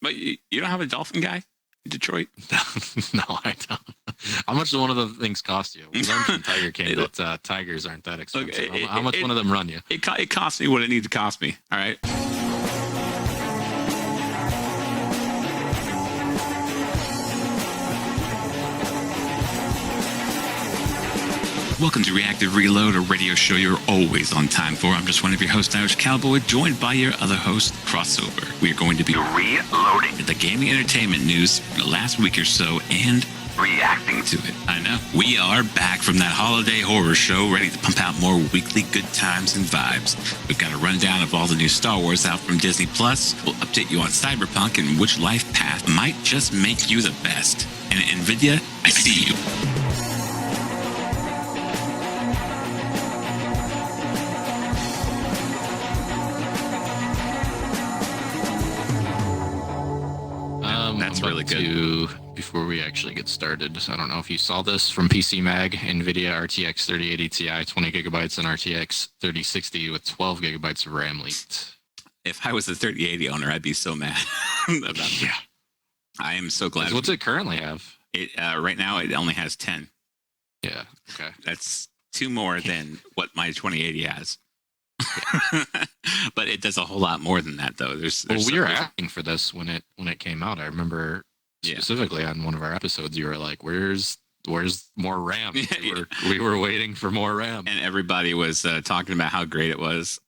But you don't have a Dolphin guy in Detroit? No, I don't. How much do one of the things cost you? We learned from Tiger King that tigers aren't that expensive. Look, how much one of them run you? It cost me what it needed to cost me. All right. Welcome to Reactive Reload, a radio show you're always on time for. I'm just one of your hosts, Irish Cowboy, joined by your other host, Crossover. We are going to be reloading the gaming entertainment news for the last week or so and reacting to it. I know. We are back from that holiday horror show, ready to pump out more weekly good times and vibes. We've got a rundown of all the new Star Wars out from Disney+. We'll update you on Cyberpunk and which life path might just make you the best. And NVIDIA, I see you. That's really good. Before we actually get started, I don't know if you saw this from PC Mag, NVIDIA RTX 3080 Ti, 20 gigabytes, and RTX 3060 with 12 gigabytes of RAM leaked. If I was a 3080 owner, I'd be so mad about that. Yeah. I am so glad. What's it currently have? It right now, it only has 10. Yeah. Okay. That's 2 more than what my 2080 has. But it does a whole lot more than that, though. We were asking for this when it came out. I remember specifically on one of our episodes, you were like, "Where's more RAM?" We were waiting for more RAM, and everybody was talking about how great it was.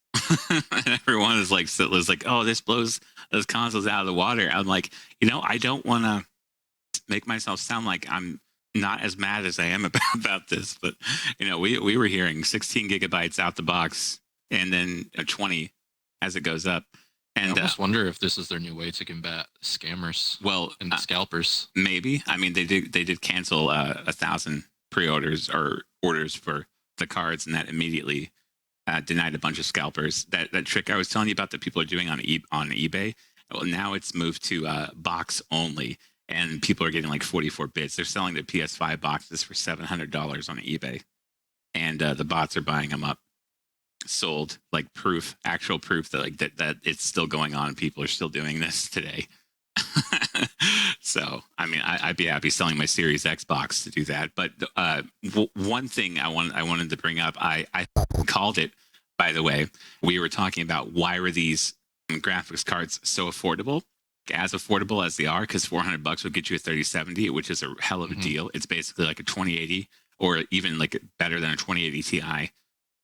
And everyone was like, "Oh, this blows those consoles out of the water." I'm like, I don't want to make myself sound like I'm not as mad as I am about this, but we were hearing 16 gigabytes out the box. And then 20 as it goes up. And I almost wonder if this is their new way to combat scammers. And scalpers. Maybe. I mean, they did cancel 1,000 pre-orders or orders for the cards, and that immediately denied a bunch of scalpers. That trick I was telling you about that people are doing on eBay. Well, now it's moved to box only, and people are getting like 44 bits. They're selling the PS5 boxes for $700 on eBay, and the bots are buying them up. Sold like actual proof that it's still going on and people are still doing this today. So I mean, I'd be happy selling my Series X box to do that. But one thing I wanted to bring up, I called it, by the way. We were talking about why were these graphics cards so affordable, as affordable as they are, because $400 would get you a 3070, which is a hell of a deal. It's basically like a 2080 or even like better than a 2080 Ti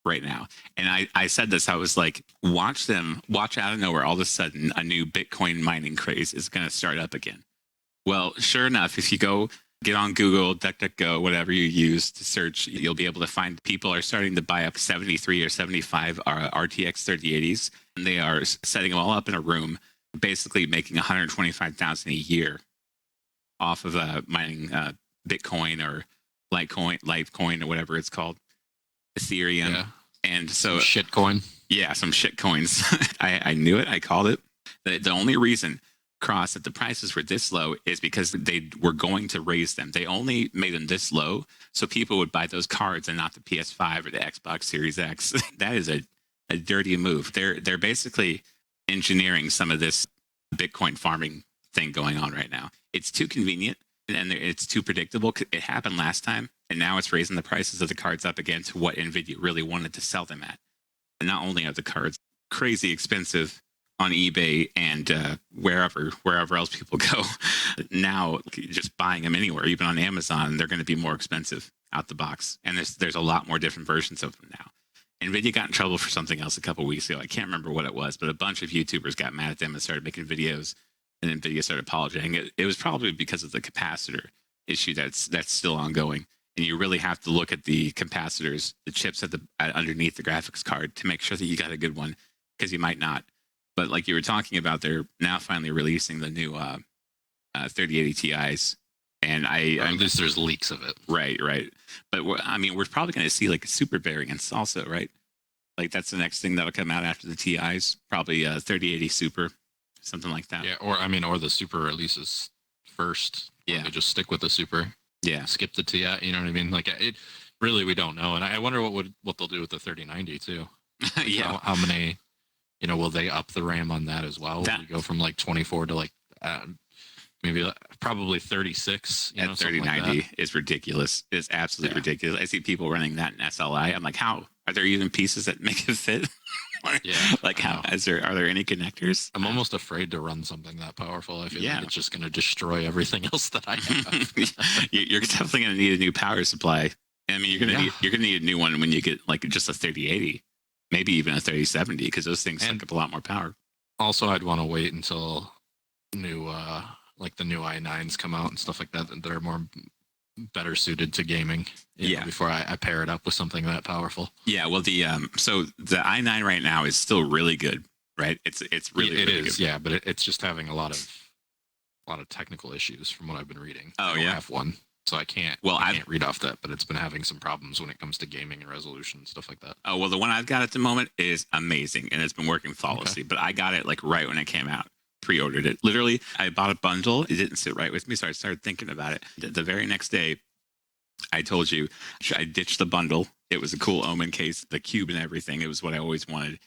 right now. And I said this, I was like, watch out of nowhere, all of a sudden a new Bitcoin mining craze is going to start up again. Well, sure enough, if you go get on Google, DuckDuckGo, whatever you use to search, you'll be able to find people are starting to buy up 73 or 75 RTX 3080s, and they are setting them all up in a room, basically making $125,000 a year off of mining Bitcoin or Litecoin or whatever it's called. Ethereum. Yeah. And so some shitcoin. Yeah, some shit coins. I knew it. I called it. The only reason, Cross, that the prices were this low is because they were going to raise them. They only made them this low so people would buy those cards and not the PS5 or the Xbox Series X. That is a dirty move. They're basically engineering some of this Bitcoin farming thing going on right now. It's too convenient and it's too predictable. It happened last time. And now it's raising the prices of the cards up again to what NVIDIA really wanted to sell them at. And not only are the cards crazy expensive on eBay and wherever else people go, now just buying them anywhere, even on Amazon, they're going to be more expensive out the box. And there's a lot more different versions of them now. NVIDIA got in trouble for something else a couple weeks ago. I can't remember what it was, but a bunch of YouTubers got mad at them and started making videos. And NVIDIA started apologizing. It was probably because of the capacitor issue that's still ongoing. And you really have to look at the capacitors, the chips underneath the graphics card to make sure that you got a good one, because you might not. But like you were talking about, they're now finally releasing the new 3080 Ti's. And at least there's leaks of it. Right. But we're probably going to see like super variants also, right? Like that's the next thing that'll come out after the Ti's, probably 3080 Super, something like that. Yeah, or the Super releases first. Yeah, they just stick with the Super. Yeah, skip the Ti. You know what I mean? Like it really, we don't know, and I wonder what they'll do with the 3090 too. Yeah, how many? Will they up the RAM on that as well? Will you go from like 24 to like maybe probably 36. At 3090 like is ridiculous. It's absolutely ridiculous. I see people running that in SLI. I'm like, how are there even pieces that make it fit? Like how are there any connectors? I'm almost afraid to run something that powerful. I feel like it's just going to destroy everything else that I have. You're definitely going to need a new power supply. I mean, you're gonna need a new one when you get like just a 3080, maybe even a 3070, because those things suck up a lot more power. Also, I'd want to wait until new like the new i9s come out and stuff like that are more better suited to gaming. Before I pair it up with something that powerful. Yeah, well, so the i9 right now is still really good, right? It's really good. Yeah, but it's just having a lot of technical issues from what I've been reading. Oh, I don't have one, so I can't read off that, but it's been having some problems when it comes to gaming and resolution and stuff like that. Oh, well, the one I've got at the moment is amazing, and it's been working flawlessly. But I got it like right when it came out. Pre-ordered it. Literally, I bought a bundle. It didn't sit right with me, so I started thinking about it. The very next day, I told you I ditched the bundle. It was a cool Omen case, the cube and everything. It was what I always wanted.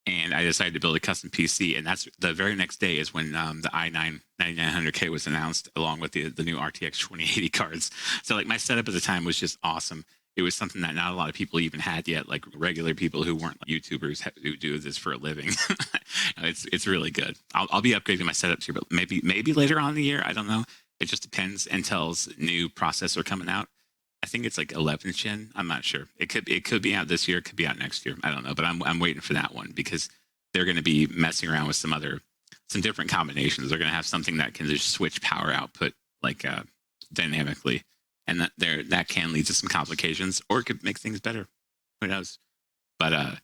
And I decided to build a custom PC. And that's the very next day is when the i9 9900K was announced, along with the new RTX 2080 cards. So like my setup at the time was just awesome. It was something that not a lot of people even had yet, like regular people who weren't YouTubers who do this for a living. It's really good. I'll be upgrading my setup too, but maybe later on in the year. I don't know. It just depends. Intel's new processor coming out. I think it's like 11th gen. I'm not sure. It could be out this year. It could be out next year. I don't know, but I'm waiting for that one because they're going to be messing around with some different combinations. They're going to have something that can just switch power output like dynamically, and that can lead to some complications, or it could make things better. Who knows? But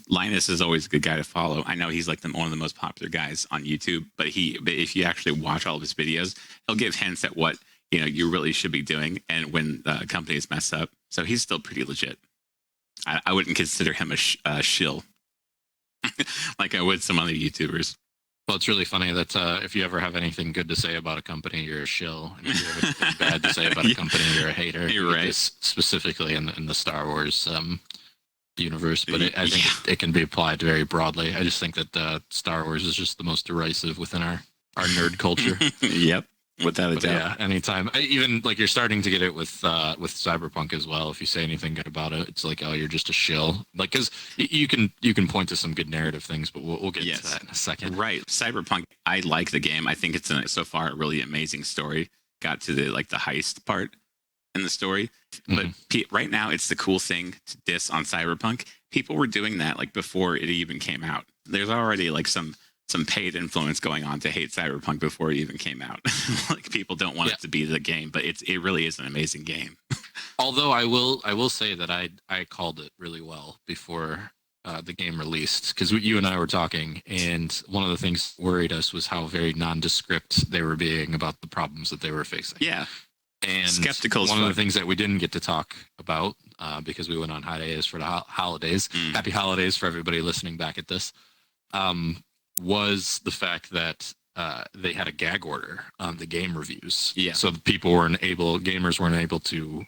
Linus is always a good guy to follow. I know he's like one of the most popular guys on YouTube, but if you actually watch all of his videos, he'll give hints at what you really should be doing, and when companies mess up. So he's still pretty legit. I wouldn't consider him a shill like I would some other YouTubers. Well, it's really funny that if you ever have anything good to say about a company, you're a shill, and if you have anything bad to say about a company, you're a hater. You're right. Specifically in the Star Wars universe, but I think it can be applied very broadly. I just think that Star Wars is just the most derisive within our nerd culture. Yep. Without a doubt. Yeah, anytime. Even like you're starting to get it with Cyberpunk as well. If you say anything good about it, it's like, oh, you're just a shill. Like, because you can point to some good narrative things, but we'll get to that in a second. Right. Cyberpunk, I like the game. I think it's so far a really amazing story. Got to the heist part in the story, but right now it's the cool thing to diss on Cyberpunk. People were doing that like before it even came out. There's already like some paid influence going on to hate Cyberpunk before it even came out. Like people don't want it to be the game, but it really is an amazing game. Although I will say that I called it really well before the game released, because you and I were talking, and one of the things that worried us was how very nondescript they were being about the problems that they were facing. Yeah. And skeptical. One of the things that we didn't get to talk about because we went on hiatus for the holidays. Happy holidays for everybody listening back at this. Was the fact that they had a gag order on the game reviews. Yeah. So gamers weren't able to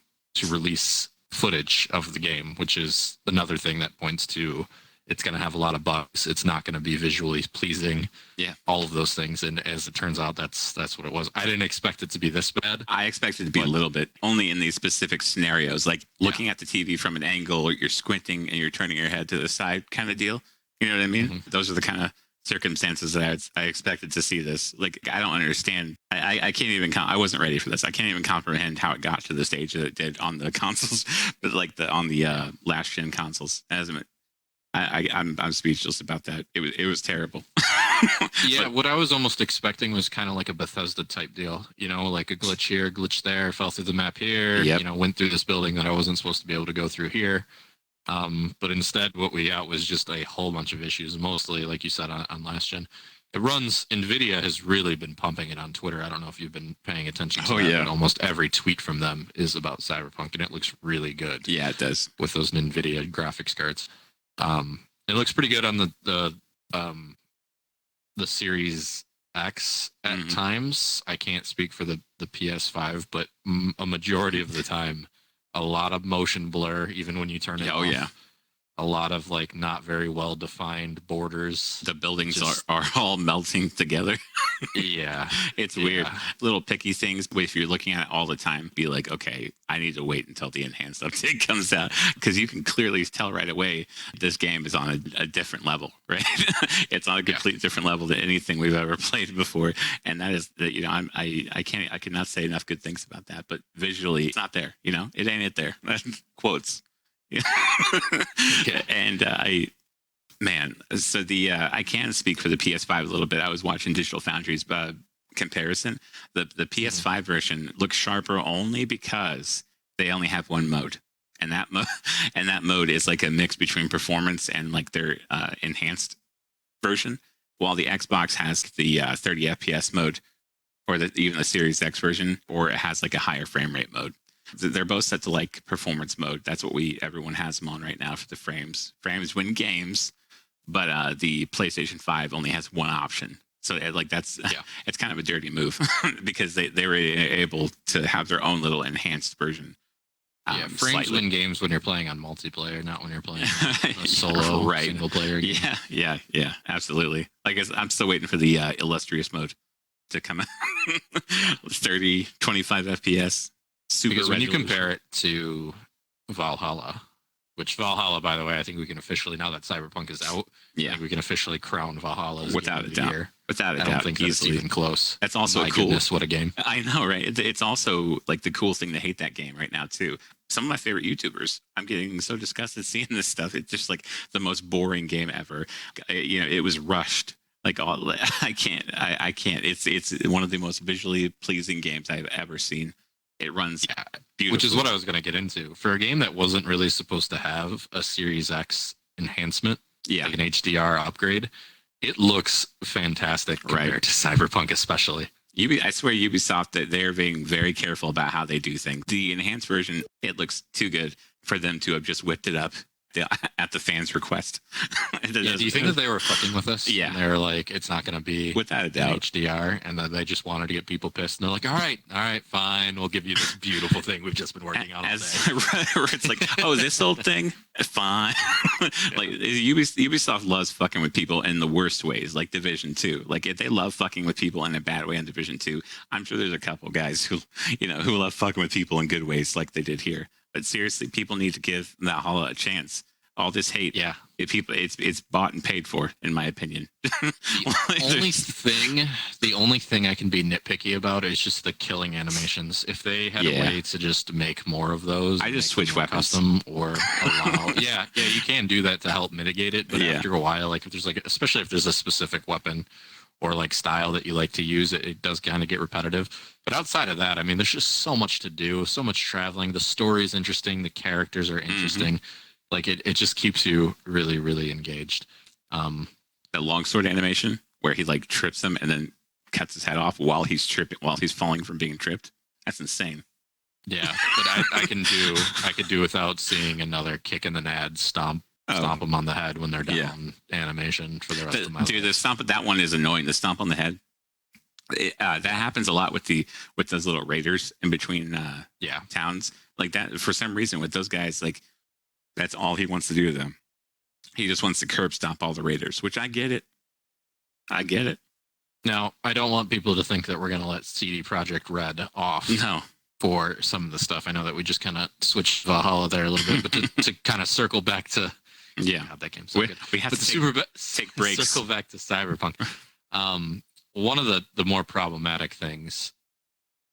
release footage of the game, which is another thing that points to it's going to have a lot of bugs. It's not going to be visually pleasing. Yeah. All of those things. And as it turns out, that's what it was. I didn't expect it to be this bad. I expected it to be a little bit, only in these specific scenarios, like looking at the TV from an angle, or you're squinting and you're turning your head to the side kind of deal. You know what I mean? Mm-hmm. Those are the kind of circumstances that I expected to see this. Like, I don't understand. I can't even I wasn't ready for this. I can't even comprehend how it got to the stage that it did on the consoles, but like on the last gen consoles. I'm speechless about that. It was terrible. Yeah, what I was almost expecting was kind of like a Bethesda type deal, like a glitch here, glitch there, fell through the map here, went through this building that I wasn't supposed to be able to go through here. But instead what we got was just a whole bunch of issues, mostly like you said on last gen. It runs, NVIDIA has really been pumping it on Twitter. I don't know if you've been paying attention to that, but almost every tweet from them is about Cyberpunk, and it looks really good. Yeah, it does. With those NVIDIA graphics cards. It looks pretty good on the Series X at times. I can't speak for the PS5, but a majority of the time, a lot of motion blur, even when you turn it off. Yeah. a lot of like not very well defined borders. The buildings are all melting together. Yeah. It's weird. Little picky things. If you're looking at it all the time, be like, okay, I need to wait until the enhanced update comes out, because you can clearly tell right away this game is on a different level, right? It's on a completely different level than anything we've ever played before. And that is, you know, I cannot say enough good things about that. But visually, it's not there. You know, it ain't it there. Quotes. Yeah. And man, so I can speak for the PS5 a little bit. I was watching Digital Foundry's comparison. The PS5 version looks sharper only because they only have one mode, and that mode is like a mix between performance and like their enhanced version, while the Xbox has the 30 FPS mode, or even the Series X version, or it has like a higher frame rate mode. They're both set to like performance mode. That's what everyone has them on right now for the frames. Frames win games, but the PlayStation 5 only has one option. So like it's kind of a dirty move because they were able to have their own little enhanced version. Frames slightly win games when you're playing on multiplayer, not when you're playing a solo single player game. Yeah, absolutely. Like I'm still waiting for the illustrious mode to come out. 30, 25 FPS. Because when you compare it to Valhalla, which Valhalla, by the way, I think we can officially, now that Cyberpunk is out, I think we can officially crown Valhalla as without a doubt. Without a doubt, I don't think that's even close. That's also My cool. Goodness, what a game! I know, right? It's also like the cool thing to hate that game right now too. Some of my favorite YouTubers, I'm getting so disgusted seeing this stuff. It's just like the most boring game ever. You know, it was rushed. Like I can't. It's one of the most visually pleasing games I've ever seen. It runs beautifully. Which is what I was going to get into. For a game that wasn't really supposed to have a Series X enhancement, like an HDR upgrade, it looks fantastic compared to Cyberpunk especially. I swear Ubisoft, they're being very careful about how they do things. The enhanced version, it looks too good for them to have just whipped it up at the fans' request. Do you think that they were fucking with us? Yeah. And they were like, it's not going to be without a doubt HDR, and then they just wanted to get people pissed. And they're like, all right, fine, we'll give you this beautiful thing we've just been working on all day. It's like, oh, this old thing? Fine. Like Ubisoft loves fucking with people in the worst ways, like Division 2. Like if they love fucking with people in a bad way on Division 2, I'm sure there's a couple guys who love fucking with people in good ways like they did here. But seriously, people need to give Valhalla a chance. All this hate, it's bought and paid for, in my opinion. The only thing I can be nitpicky about is just the killing animations. If they had a way to just make more of those, I just switch weapons, custom or allow. You can do that to help mitigate it. But after a while, like if there's especially if there's a specific weapon or like style that you like to use, it does kind of get repetitive. But outside of that, I mean, there's just so much to do, so much traveling. The story's interesting, the characters are interesting. Like it just keeps you really, really engaged. That longsword animation where he like trips him and then cuts his head off while he's falling from being tripped. That's insane. Yeah, but I could do without seeing another kick in the nads stomp them on the head when they're down animation for the rest of my life. The stomp, that one is annoying. The stomp on the head. That happens a lot with those little raiders in between towns. Like that, for some reason with those guys, like that's all he wants to do to them. He just wants to curb stomp all the raiders, which I get it. Now, I don't want people to think that we're going to let CD Projekt Red off for some of the stuff. I know that we just kind of switched Valhalla there a little bit, but to kind of circle back to God, that game's so good. We have to take breaks. Circle back to Cyberpunk. One of the more problematic things.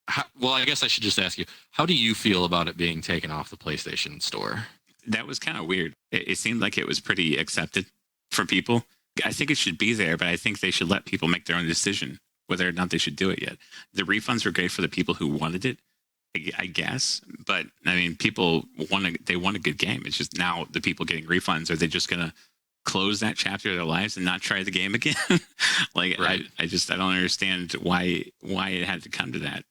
I guess I should just ask you, how do you feel about it being taken off the PlayStation Store? That was kind of weird. It seemed like it was pretty accepted for people. I think it should be there, but I think they should let people make their own decision whether or not they should do it yet. The refunds were great for the people who wanted it, I guess. But I mean, people want a good game. It's just now the people getting refunds, are they just going to close that chapter of their lives and not try the game again? Like, right. I don't understand why it had to come to that.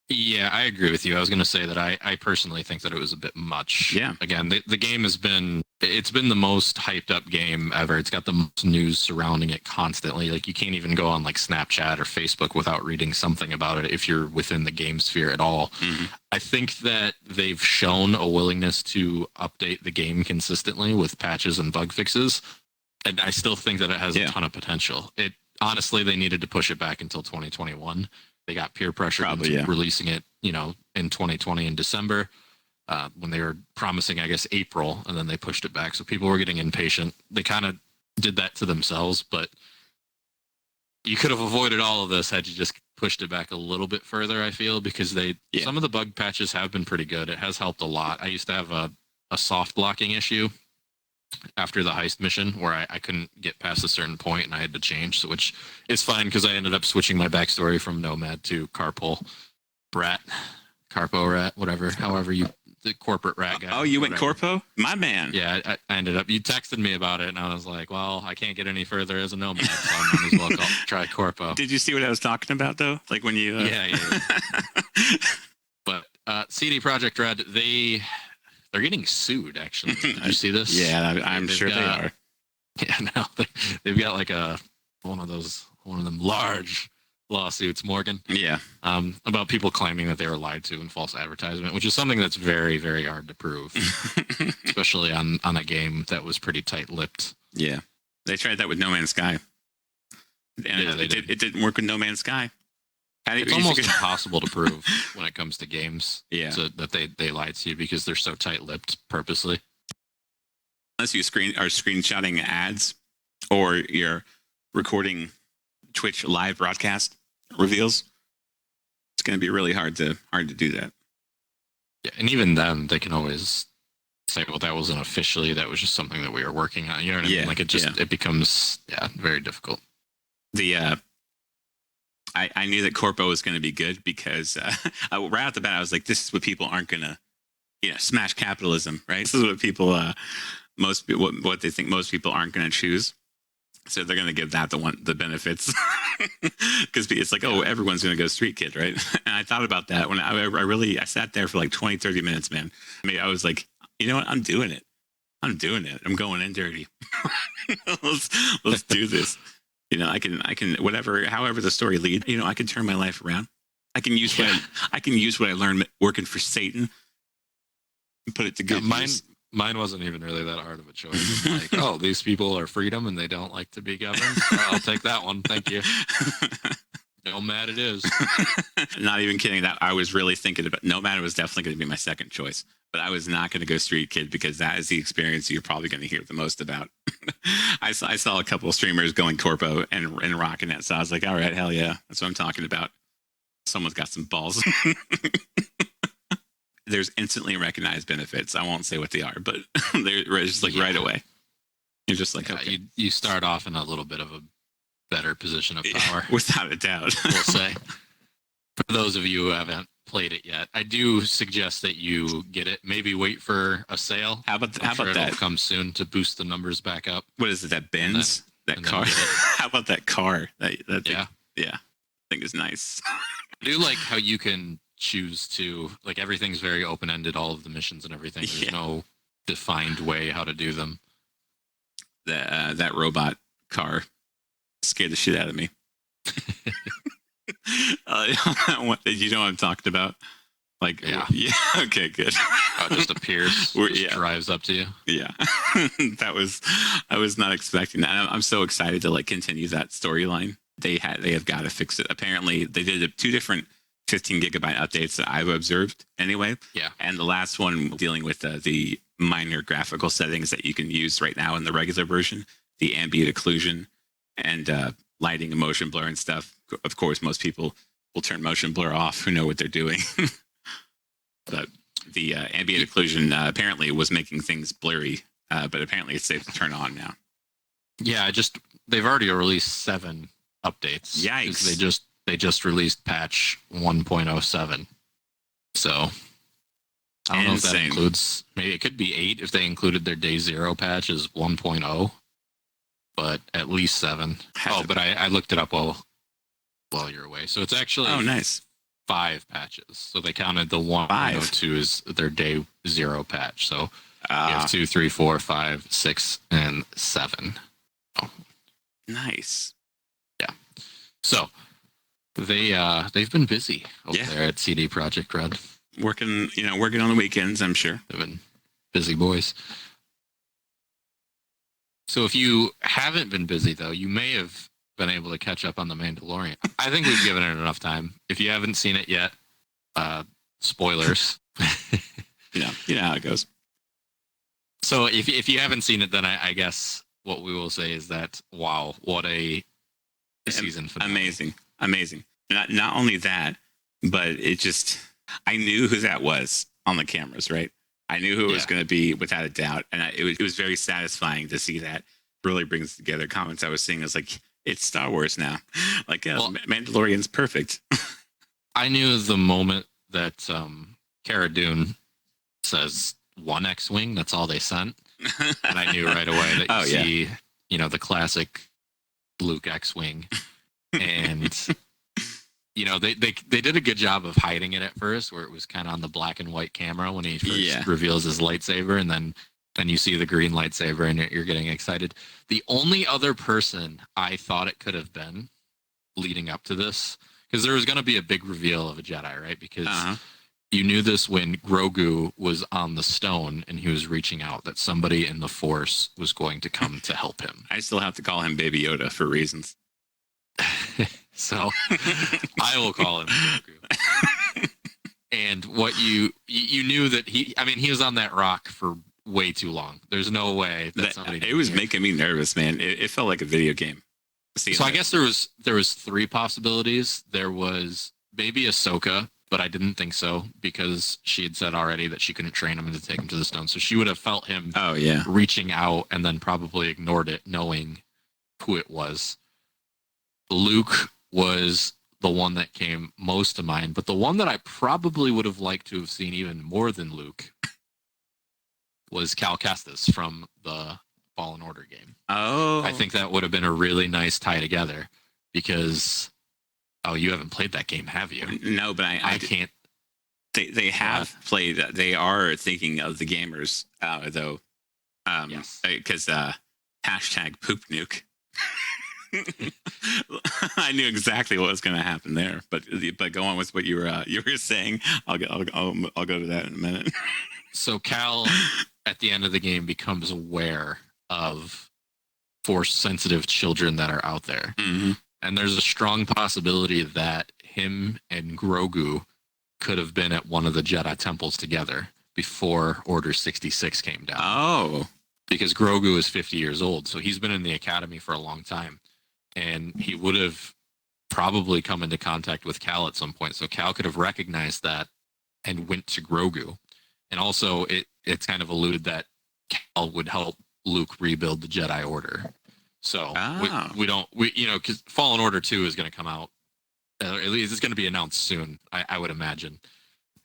Yeah, I agree with you. I was going to say that I personally think that it was a bit much. Yeah. Again, the game has been It's been the most hyped up game ever. It's got the most news surrounding it constantly. Like you can't even go on like Snapchat or Facebook without reading something about it if you're within the game sphere at all. Mm-hmm. I think that they've shown a willingness to update the game consistently with patches and bug fixes. And I still think that it has a ton of potential. It honestly, they needed to push it back until 2021. They got peer pressure into releasing it, you know, in 2020 in December. When they were promising, I guess, April, and then they pushed it back. So people were getting impatient. They kind of did that to themselves, but you could have avoided all of this had you just pushed it back a little bit further, I feel, because some of the bug patches have been pretty good. It has helped a lot. I used to have a soft blocking issue after the heist mission where I couldn't get past a certain point and I had to change, so, which is fine because I ended up switching my backstory from Nomad to Carpo Rat, whatever, however you... the corporate rat guy. Oh, you went Corpo? My man. Yeah, I ended up... You texted me about it, and I was like, well, I can't get any further as a Nomad, so I might as well try Corpo. Did you see what I was talking about, though? Like when you... Yeah. But CD Projekt Red, they're getting sued, actually. Did you see this? Yeah, I'm sure they are. Yeah, no, they've got like one of them large lawsuits, Morgan. Yeah. About people claiming that they were lied to in false advertisement, which is something that's very, very hard to prove, especially on a game that was pretty tight-lipped. Yeah. They tried that with No Man's Sky. And it didn't work with No Man's Sky. It's almost impossible to prove when it comes to games that they lied to you because they're so tight-lipped purposely. Unless you are screenshotting ads or you're recording Twitch live broadcast reveals, it's going to be really hard to do that. Yeah, and even then, they can always say, "Well, that wasn't officially. That was just something that we were working on." You know what I mean? Like it becomes very difficult. I knew that Corpo was going to be good because right off the bat, I was like, "This is what people aren't going to, smash capitalism, right? This is what people what they think most people aren't going to choose." So they're going to give that the benefits because it's like, oh, everyone's going to go Street Kid, right? And I thought about that when I sat there for like 20, 30 minutes, man. I mean, I was like, you know what? I'm doing it. I'm going in dirty. let's do this. I can however the story leads, I can turn my life around. I can use what I learned working for Satan and put it to good use. Mine wasn't even really that hard of a choice. Like, oh, these people are freedom and they don't like to be governed. I'll take that one. Thank you. Nomad it is. Not even kidding. That I was really thinking about. Nomad was definitely going to be my second choice, but I was not going to go Street Kid because that is the experience you're probably going to hear the most about. I saw a couple of streamers going Corpo and rocking it, so I was like, all right, hell yeah, that's what I'm talking about. Someone's got some balls. There's instantly recognized benefits. I won't say what they are, but they're just like right away. You're just like, okay. You start off in a little bit of a better position of power. Without a doubt. We'll say. For those of you who haven't played it yet, I do suggest that you get it. Maybe wait for a sale. How about that? It'll come soon to boost the numbers back up. What is it? That Benz? That car? How about that car? That thing? Yeah. I think is nice. I do like how you can choose to, like, everything's very open-ended, all of the missions and everything. There's no defined way how to do them. That robot car scared the shit out of me. You know what I'm talking about? Like, yeah. Okay, good. It just appears, drives up to you. Yeah, I was not expecting that. I'm so excited to continue that storyline. They have got to fix it. Apparently, they did 2 different 15 gigabyte updates that I've observed anyway. Yeah. And the last one dealing with the minor graphical settings that you can use right now in the regular version, the ambient occlusion and lighting and motion blur and stuff. Of course, most people will turn motion blur off who know what they're doing. But the ambient occlusion apparently was making things blurry, but apparently it's safe to turn on now. Yeah, they've already released 7 updates. Yikes. They just released patch 1.07. So I don't know if that includes, maybe it could be 8 if they included their day 0 patch as 1.0, but at least 7. But I looked it up while you're away. So it's actually nice. 5 patches. So they counted the 1.02 as their day 0 patch. So We have 2, 3, 4, 5, 6, and 7. Oh. Nice. Yeah. So they've been busy over there at CD Projekt Red. Working on the weekends, I'm sure. They've been busy boys. So if you haven't been busy, though, you may have been able to catch up on The Mandalorian. I think we've given it enough time. If you haven't seen it yet, spoilers. You know how it goes. So if you haven't seen it, then I guess what we will say is that, wow, what a season finale. Amazing. Not only that, but it just, I knew who that was on the cameras, right? I knew who it was going to be without a doubt. And it was very satisfying to see that. Really brings together comments I was seeing. It's like, it's Star Wars now. Like, Mandalorian's perfect. I knew the moment that Cara Dune says 1 X-Wing, that's all they sent. And I knew right away that you see, the classic Luke X-Wing. And, they did a good job of hiding it at first, where it was kind of on the black and white camera when he first reveals his lightsaber. And then you see the green lightsaber and you're getting excited. The only other person I thought it could have been leading up to this, because there was going to be a big reveal of a Jedi, right? Because you knew this when Grogu was on the stone and he was reaching out, that somebody in the Force was going to come to help him. I still have to call him Baby Yoda for reasons. So I will call him Grogu. And what you knew that he was on that rock for way too long. There's no way that somebody. It was making me nervous, man. It felt like a video game. So I guess there was 3 possibilities. There was maybe Ahsoka, but I didn't think so, because she had said already that she couldn't train him to take him to the stone. So she would have felt him reaching out and then probably ignored it, knowing who it was. Luke was the one that came most to mind, but the one that I probably would have liked to have seen even more than Luke was Cal Kestis from the Fallen Order game. Oh. I think that would have been a really nice tie together, because you haven't played that game, have you? No, but I can't. They have played. They are thinking of the gamers, though. Yes. Because hashtag poop nuke. I knew exactly what was going to happen there, but go on with what you were saying. I'll go to that in a minute. So Cal, at the end of the game, becomes aware of Force-sensitive children that are out there. Mm-hmm. And there's a strong possibility that him and Grogu could have been at one of the Jedi temples together before Order 66 came down. Oh. Because Grogu is 50 years old, so he's been in the academy for a long time. And he would have probably come into contact with Cal at some point. So Cal could have recognized that and went to Grogu. And also, it's kind of alluded that Cal would help Luke rebuild the Jedi Order. So because Fallen Order 2 is going to come out. At least it's going to be announced soon, I would imagine.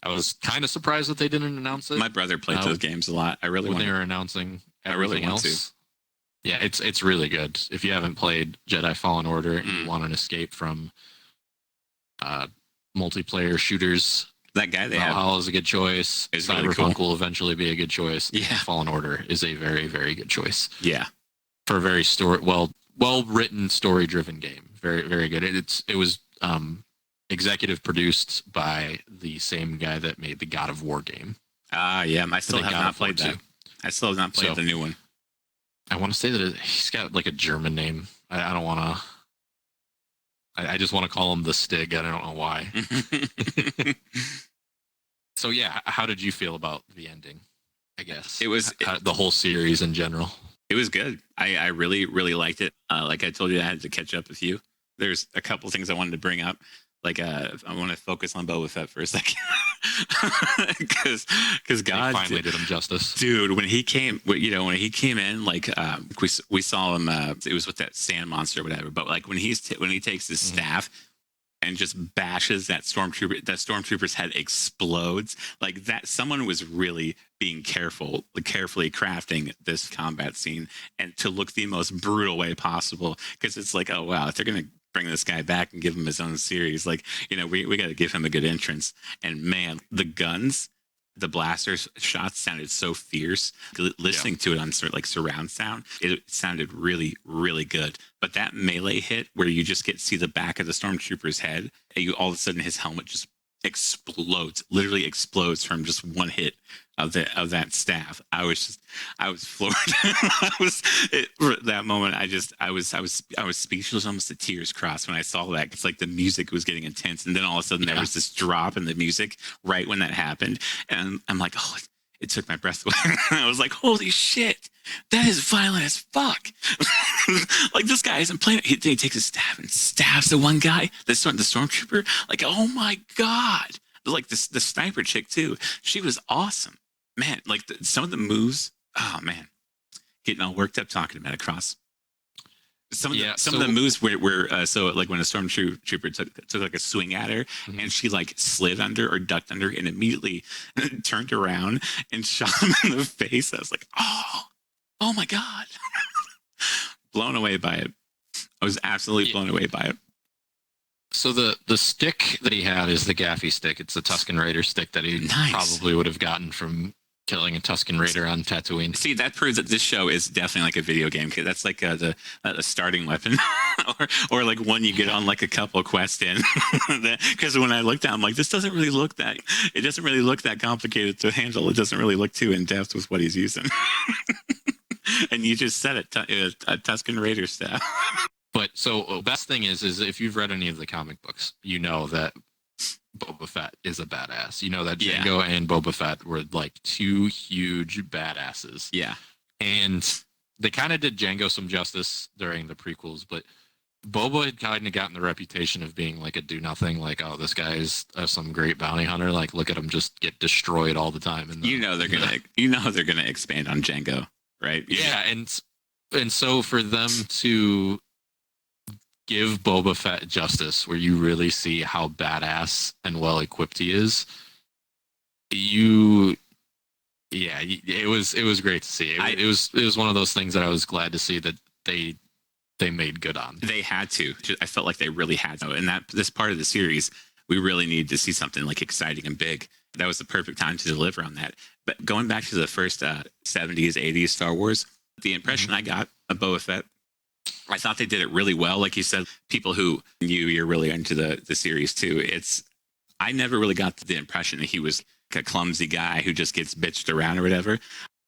I was kind of surprised that they didn't announce it. My brother played those games a lot. I really when they were announcing everything else. Yeah, it's really good. If you haven't played Jedi Fallen Order and you want an escape from multiplayer shooters, that guy they Valhalla is a good choice. Cyberpunk really cool. Will eventually be a good choice. Yeah, Fallen Order is a very, very good choice. Yeah, for a very well written, story driven game. Very, very good. It was executive produced by the same guy that made the God of War game. Yeah, I still have not played that. I still have not played the new one. I want to say that he's got like a German name. I don't want to. I just want to call him the Stig. I don't know why. So yeah, how did you feel about the ending? I guess it was the whole series in general. It was good. I really, really liked it. Like I told you, I had to catch up with you. There's a couple things I wanted to bring up. Like I want to focus on Boba Fett for a second, because God finally did him justice, dude. When he came in, like we saw him. It was with that sand monster or whatever. But like when he takes his staff and just bashes that stormtrooper's head explodes. Like that, someone was really being carefully crafting this combat scene and to look the most brutal way possible. Because it's like, oh wow, if they're gonna bring this guy back and give him his own series, like we got to give him a good entrance. And man, the guns the blaster shots sounded so fierce. Listening to it on sort of like surround sound, it sounded really, really good. But that melee hit where you just get to see the back of the stormtrooper's head, and you all of a sudden his helmet just explodes, literally explodes from just one hit of that staff. I was floored. For that moment, I was speechless, almost the tears crossed when I saw that. It's like the music was getting intense, and then all of a sudden there was this drop in the music right when that happened, and I'm like, oh, it took my breath away. I was like, holy shit, that is violent as fuck. Like, this guy isn't playing. He takes a stab and stabs the one guy, the stormtrooper. Like, oh my god. Like the sniper chick too. She was awesome, man. Like some of the moves. Oh man, getting all worked up talking about it. Cross. Some of the moves were so like when a stormtrooper took like a swing at her, and she like slid under or ducked under and immediately turned around and shot him in the face. I was like, oh my god. Blown away by it. I was absolutely blown away by it. So the stick that he had is the Gaffy stick. It's the Tusken Raider stick that he probably would have gotten from killing a Tusken Raider on Tatooine. See, that proves that this show is definitely like a video game. That's like the starting weapon, or like one you get on like a couple quests in. Because when I looked at it, I'm like, this doesn't really look that. It doesn't really look that complicated to handle. It doesn't really look too in depth with what he's using. And you just said it, a Tusken Raider staff. But so best thing is if you've read any of the comic books, you know that Boba Fett is a badass. You know that Jango and Boba Fett were like two huge badasses. Yeah. And they kind of did Jango some justice during the prequels, but Boba had kind of gotten the reputation of being like a do-nothing, like, oh, this guy is some great bounty hunter. Like, look at him just get destroyed all the time. And they're gonna expand on Jango, right? Yeah, and so for them to give Boba Fett justice, where you really see how badass and well equipped he is, it was great to see. It was one of those things that I was glad to see that they made good on. They had to. I felt like they really had to. And this part of the series, we really needed to see something like exciting and big. That was the perfect time to deliver on that. But going back to the first 70s, 80s Star Wars, the impression I got of Boba Fett, I thought they did it really well. Like you said, people who knew you're really into the series too. I never really got the impression that he was a clumsy guy who just gets bitched around or whatever.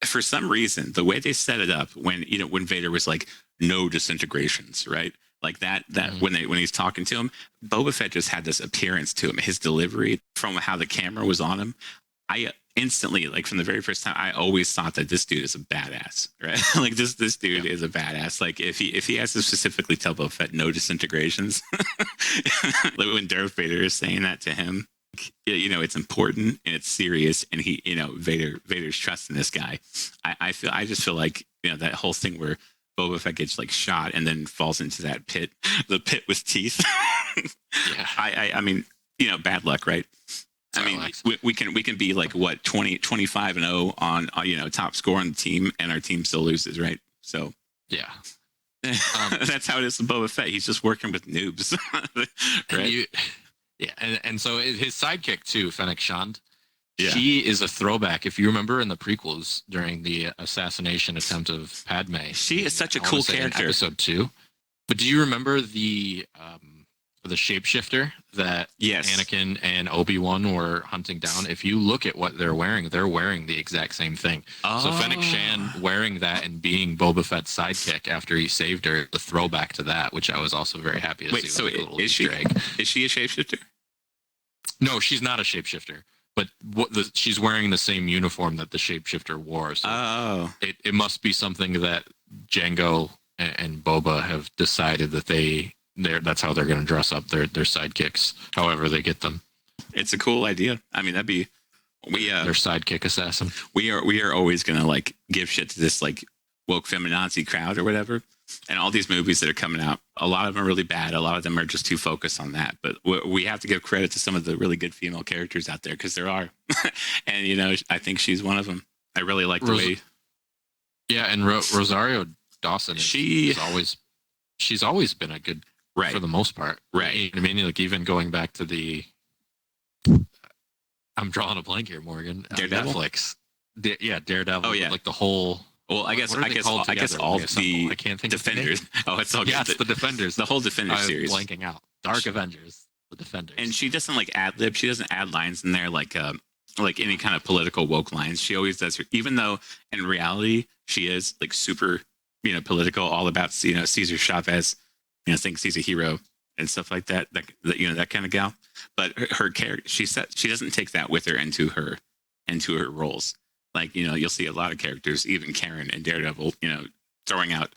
For some reason, the way they set it up when Vader was like, no disintegrations, right? Like that when he's talking to him, Boba Fett just had this appearance to him, his delivery from how the camera was on him. I instantly, like from the very first time, I always thought that this dude is a badass, right? Like this dude is a badass. Like if he has to specifically tell Boba Fett no disintegrations, like when Darth Vader is saying that to him, it's important and it's serious, and he, Vader's trusting this guy. I just feel like that whole thing where Boba Fett gets like shot and then falls into that pit, the pit with teeth. Yeah. I mean, bad luck, right? I mean, we can be like what 25-0 on top score on the team, and our team still loses, right? So yeah, that's how it is with Boba Fett. He's just working with noobs, right? And so his sidekick too, Fennec Shand. Yeah. She is a throwback. If you remember in the prequels during the assassination attempt of Padme, she is such a cool character. Episode 2. But do you remember the shapeshifter that Anakin and Obi-Wan were hunting down? If you look at what they're wearing the exact same thing. Oh. So Fennec Shand wearing that and being Boba Fett's sidekick after he saved her, the throwback to that, which I was also very happy to see. So like a little is she a shapeshifter? No, she's not a shapeshifter. But she's wearing the same uniform that the shapeshifter wore. So it must be something that Jango and Boba have decided that that's how they're going to dress up their sidekicks, however they get them. It's a cool idea. I mean, their sidekick assassin. We are always going to like give shit to this like woke feminazi crowd or whatever. And all these movies that are coming out, a lot of them are really bad. A lot of them are just too focused on that. But we have to give credit to some of the really good female characters out there, because there are. And, I think she's one of them. I really like the way. Yeah, and Rosario Dawson, she's always been a good, for the most part. Right. You know what I mean? Like even going back to I'm drawing a blank here, Morgan. Daredevil? Netflix. Daredevil. Oh, yeah. Like the whole. Well, I guess all the I can't think Defenders. Of Oh, it's all yeah, good. it's the Defenders. The whole Defenders series. Blanking out. Dark Avengers. The Defenders. And she doesn't like ad lib. She doesn't add lines in there like any kind of political woke lines. She always does her, even though in reality she is like super, political, all about Cesar Chavez, thinks he's a hero and stuff like that. That kind of gal. But her character, she doesn't take that with her into her roles. Like, you'll see a lot of characters, even Karen and Daredevil, throwing out,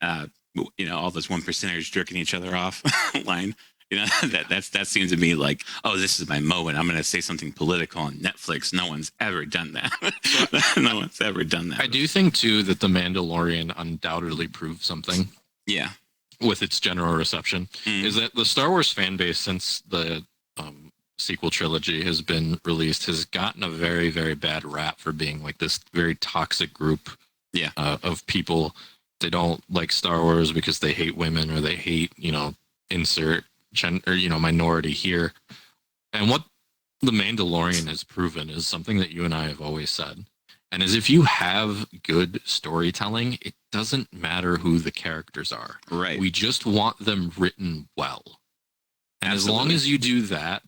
all those 1%ers jerking each other off line. That seems to me like, oh, this is my moment. I'm going to say something political on Netflix. No one's ever done that. No one's ever done that. I do think, too, that The Mandalorian undoubtedly proved something. Yeah. With its general reception, is that the Star Wars fan base, since the sequel trilogy has been released, has gotten a very, very bad rap for being like this very toxic group of people. They don't like Star Wars because they hate women, or they hate, insert minority here. And what The Mandalorian has proven is something that you and I have always said. And is if you have good storytelling, it doesn't matter who the characters are. Right. We just want them written well. And Absolutely. As long as you do that,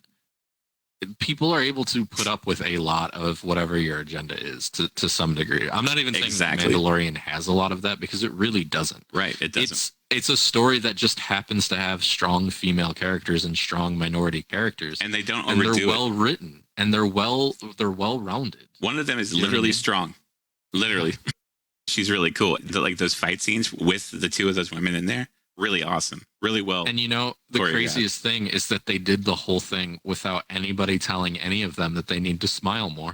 people are able to put up with a lot of whatever your agenda is to some degree. I'm not even saying The Mandalorian has a lot of that, because it really doesn't. Right, it doesn't. It's a story that just happens to have strong female characters and strong minority characters. And they don't overdo it. They're well written, and they're well rounded. One of them is literally strong. Literally. She's really cool. Like those fight scenes with the two of those women in there, really awesome. Really well. And the craziest thing is that they did the whole thing without anybody telling any of them that they need to smile more.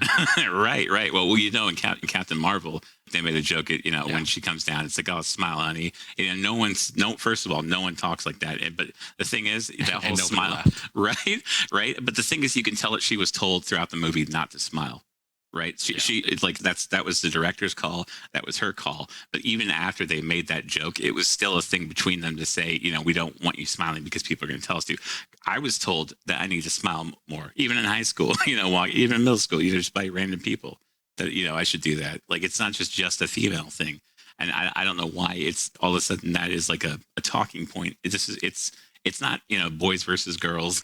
Right. Well, in Captain Marvel, they made a joke. When she comes down, it's like, "Oh, smile, honey." First of all, no one talks like that. But the thing is, that whole smile, right. But the thing is, you can tell that she was told throughout the movie not to smile. Right. She like that was the director's call. That was her call. But even after they made that joke, it was still a thing between them to say, we don't want you smiling because people are going to tell us to. I was told that I need to smile more, even in high school, even in middle school, just by random people, that, I should do that. Like, it's not just a female thing. And I don't know why it's all of a sudden that is like a talking point. It's not, boys versus girls.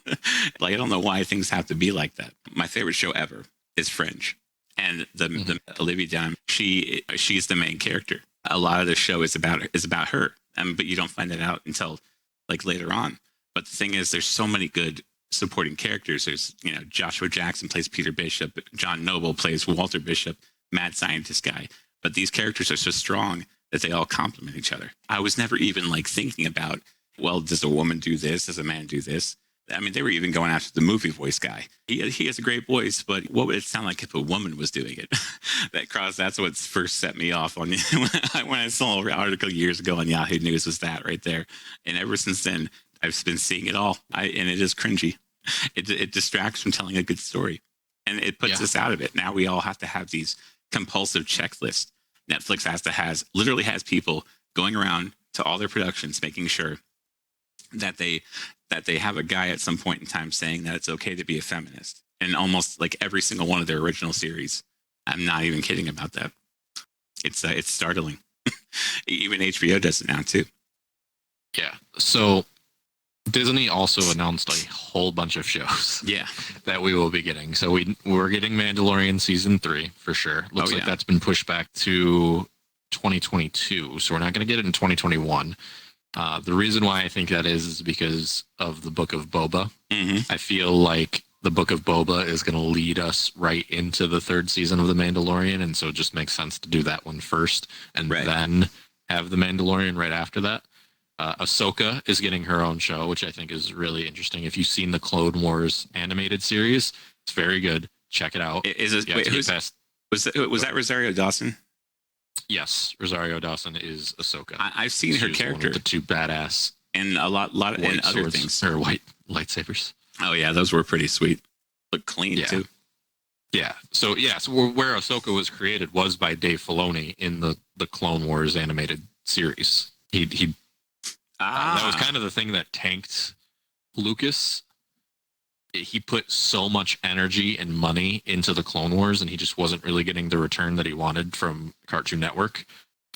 Like, I don't know why things have to be like that. My favorite show ever is Fringe. And the Olivia Dunham, she's the main character. A lot of the show is about her, but you don't find that out until like later on. But the thing is, there's so many good supporting characters. There's Joshua Jackson plays Peter Bishop, John Noble plays Walter Bishop, mad scientist guy. But these characters are so strong that they all complement each other. I was never even like thinking about, well, does a woman do this? Does a man do this? I mean, they were even going after the movie voice guy. He has a great voice, but what would it sound like if a woman was doing it? That's what first set me off on when I saw an article years ago on Yahoo News, was that right there. And ever since then, I've been seeing it all. And it is cringy. It distracts from telling a good story. And it puts us out of it. Now we all have to have these compulsive checklists. Netflix literally has people going around to all their productions, making sure that they have a guy at some point in time saying that it's okay to be a feminist. And almost like every single one of their original series. I'm not even kidding about that. It's startling. Even HBO does it now too. Yeah. So Disney also announced a whole bunch of shows. Yeah. That we will be getting. So we're getting Mandalorian season 3 for sure. Looks like that's been pushed back to 2022. So we're not going to get it in 2021. The reason why I think that is because of the Book of Boba. Mm-hmm. I feel like the Book of Boba is going to lead us right into the 3rd season of The Mandalorian, and so it just makes sense to do that one first, and then have The Mandalorian right after that. Ahsoka is getting her own show, which I think is really interesting. If you've seen the Clone Wars animated series, it's very good. Check it out. Was that Rosario Dawson? Yes, Rosario Dawson is Ahsoka. I've seen her character. The two badass and a lot of and other things. Or white lightsabers. Oh yeah, those were pretty sweet. Look clean too. Yeah. So where Ahsoka was created was by Dave Filoni in the Clone Wars animated series. He that was kind of the thing that tanked Lucas he put so much energy and money into the Clone Wars, and he just wasn't really getting the return that he wanted from Cartoon Network.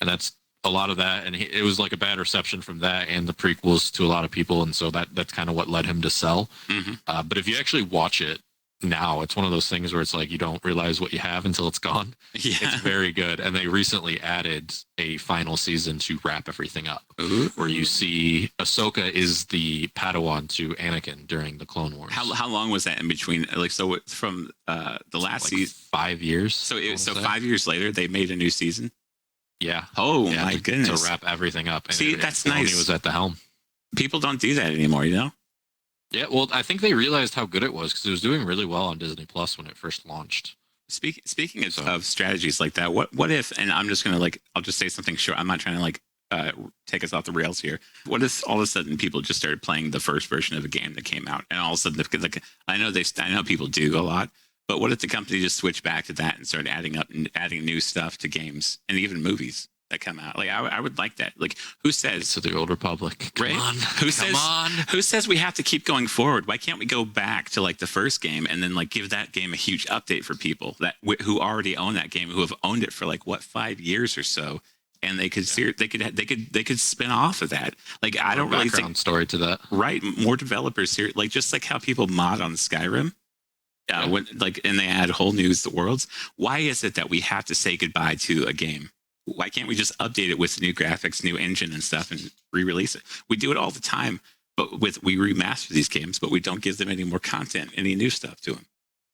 And that's a lot of that. And it was like a bad reception from that and the prequels to a lot of people. And so that's kind of what led him to sell. Mm-hmm. But if you actually watch it now, it's one of those things where it's like you don't realize what you have until it's gone. Yeah. It's very good. And they recently added a final season to wrap everything up. Ooh. Where you see Ahsoka is the Padawan to Anakin during the Clone Wars. How long was that in between? Like, so from the last like season, 5 years. So 5 years later, they made a new season. Yeah. Oh my goodness! To wrap everything up. And see, that's nice. He was at the helm. People don't do that anymore, you know. Yeah, well, I think they realized how good it was because it was doing really well on Disney Plus when it first launched. Speaking of strategies like that, what if? And I'm just gonna I'll just say something short. I'm not trying to take us off the rails here. What if all of a sudden people just started playing the first version of a game that came out, and all of a sudden, I know people do a lot, but what if the company just switched back to that and started adding new stuff to games and even movies that come out? Like I would like that. Like who says to the Old Republic? Come on. Who says we have to keep going forward? Why can't we go back to like the first game and then like give that game a huge update for people who already own that game, who have owned it for like 5 years or so, and they could they could spin off of that. Like I don't really think story to that. Right, more developers here, like just like how people mod on Skyrim. When and they add whole new worlds. Why is it that we have to say goodbye to a game? Why can't we just update it with new graphics, new engine and stuff and re-release it? We do it all the time, but we remaster these games, but we don't give them any more content, any new stuff to them.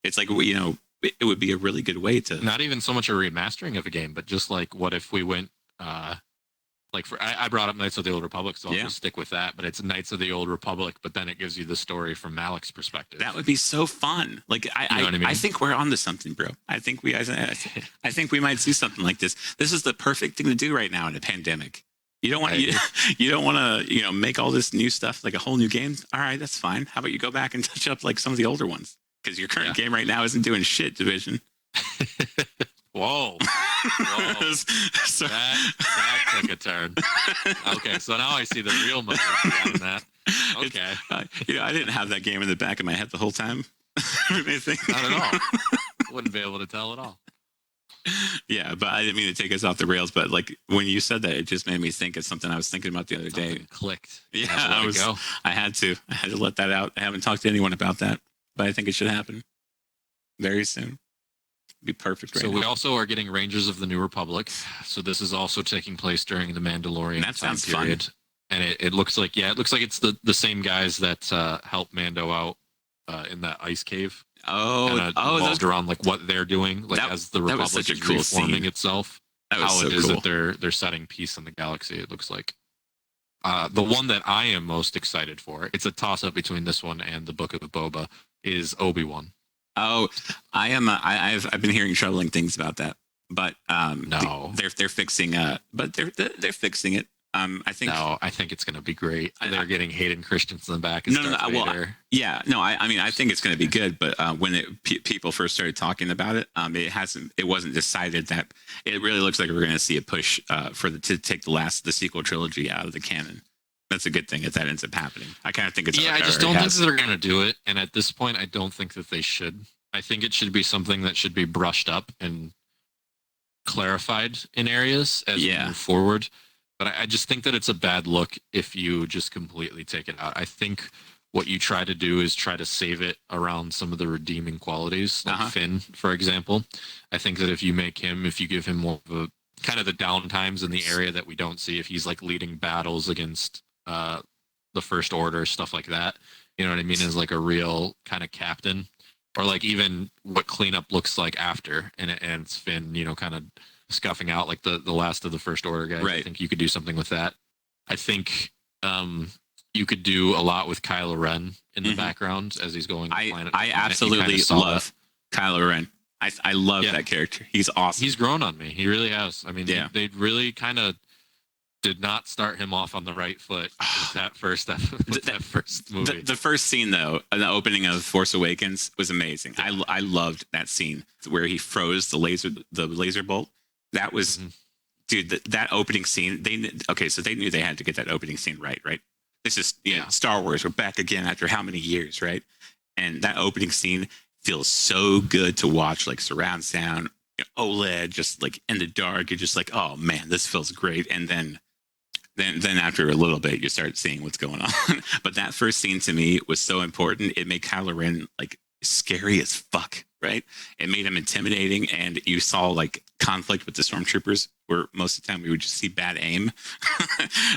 It's like, it would be a really good way to... Not even so much a remastering of a game, but just like, what if we went... I brought up Knights of the Old Republic, so I'll just stick with that. But it's Knights of the Old Republic, but then it gives you the story from Malik's perspective. That would be so fun. Like I think we're onto something, bro. I think we might see something like this. This is the perfect thing to do right now in a pandemic. You don't want you don't want to make all this new stuff like a whole new game. All right, that's fine. How about you go back and touch up like some of the older ones? Because your current game right now isn't doing shit, Division. Whoa. So, that took a turn. Okay, so now I see the real motive behind that. Okay. I didn't have that game in the back of my head the whole time. Not at all. Wouldn't be able to tell at all. Yeah, but I didn't mean to take us off the rails. But like when you said that, it just made me think of something I was thinking about the other day. Clicked. Yeah, I had to let that out. I haven't talked to anyone about that, but I think it should happen very soon. Be perfect. So we also are getting Rangers of the New Republic. So this is also taking place during the Mandalorian time period. Fun. And it looks like it's the same guys that helped Mando out in that ice cave. Revolved around like what they're doing, like as the Republic is reforming itself. How it is that they're setting peace in the galaxy. It looks like. The one that I am most excited for, it's a toss up between this one and the Book of Boba, is Obi-Wan. Oh, I am. I've been hearing troubling things about that, but no, they're fixing. But they're fixing it. I think it's going to be great. They're getting Hayden Christensen back. I mean, I think it's going to be good. But when people first started talking about it, it wasn't decided that it really looks like we're going to see a push to take the sequel trilogy out of the canon. That's a good thing if that ends up happening. I kind of think it's... Yeah, I just don't think that they're going to do it. And at this point, I don't think that they should. I think it should be something that should be brushed up and clarified in areas as we move forward. But I just think that it's a bad look if you just completely take it out. I think what you try to do is try to save it around some of the redeeming qualities, like Finn, for example. I think that if you give him more of a kind of the downtimes in the area that we don't see, if he's like leading battles against the First Order, stuff like that, you know what I mean, as like a real kind of captain, or like even what cleanup looks like after, and it's Finn, kind of scuffing out like the last of the First Order guys. Right. I think you could do something with that. I think you could do a lot with Kylo Ren in the background as he's going. I absolutely love Kylo Ren. I love that character. He's awesome. He's grown on me. He really has. I mean, they really kind of did not start him off on the right foot with that first movie. The first scene, though, the opening of Force Awakens, was amazing. I loved that scene where he froze the laser bolt. That was, dude, that opening scene. So they knew they had to get that opening scene right? This is Star Wars. We're back again after how many years, right? And that opening scene feels so good to watch, like surround sound, OLED, just like in the dark. You're just like, oh man, this feels great. And then after a little bit, you start seeing what's going on. But that first scene to me was so important. It made Kylo Ren like scary as fuck, right? It made him intimidating, and you saw like conflict with the stormtroopers, where most of the time we would just see bad aim,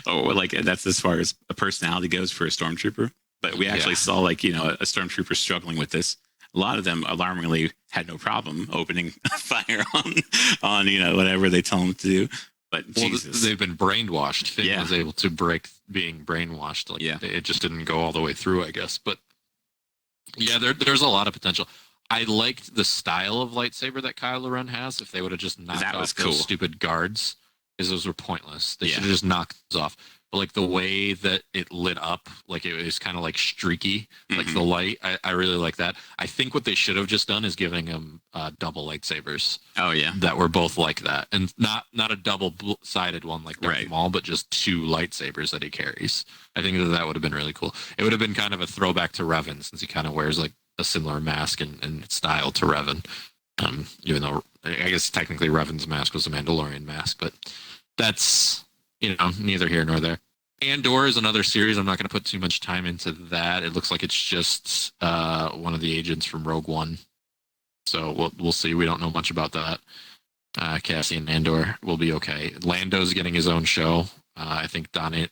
or like that's as far as a personality goes for a stormtrooper. But we actually saw like a stormtrooper struggling with this. A lot of them alarmingly had no problem opening fire on whatever they tell them to do. But Jesus. They've been brainwashed. Finn was able to break being brainwashed. Like it just didn't go all the way through, I guess. But yeah, there's a lot of potential. I liked the style of lightsaber that Kylo Ren has. If they would have just knocked off those stupid guards, because those were pointless. They should have just knocked those off. But like the way that it lit up, like it was kind of like streaky, like the light. I really like that. I think what they should have just done is giving him double lightsabers. Oh yeah, that were both like that, and not a double-sided one like Darth Maul, but just two lightsabers that he carries. I think that would have been really cool. It would have been kind of a throwback to Revan, since he kind of wears like a similar mask and style to Revan. Even though I guess technically Revan's mask was a Mandalorian mask, but that's neither here nor there. Andor is another series. I'm not going to put too much time into that. It looks like it's just one of the agents from Rogue One. So we'll see. We don't know much about that. Cassian Andor will be okay. Lando's getting his own show. I think Donald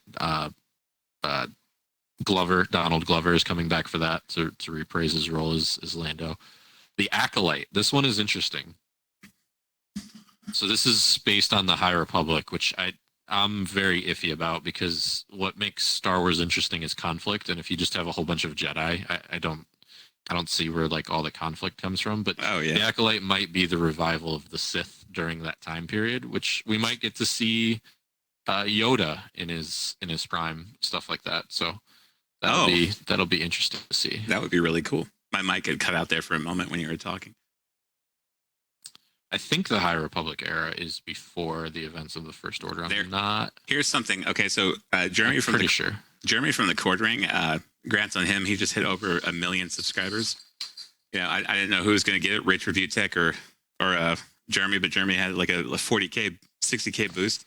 Glover is coming back for that to reprise his role as Lando. The Acolyte. This one is interesting. So this is based on the High Republic, which I'm very iffy about, because what makes Star Wars interesting is conflict, and if you just have a whole bunch of Jedi, I don't see where like all the conflict comes from. But the Acolyte might be the revival of the Sith during that time period, which we might get to see Yoda in his prime, stuff like that. So that'll be interesting to see. That would be really cool. My mic had cut out there for a moment when you were talking. I think the High Republic era is before the events of the First Order. Here's something. Okay, so Jeremy from the Cord Ring. Grants on him. He just hit over 1 million subscribers. I didn't know who was going to get it, Rich Review Tech or Jeremy, but Jeremy had like a 40K, 60K boost,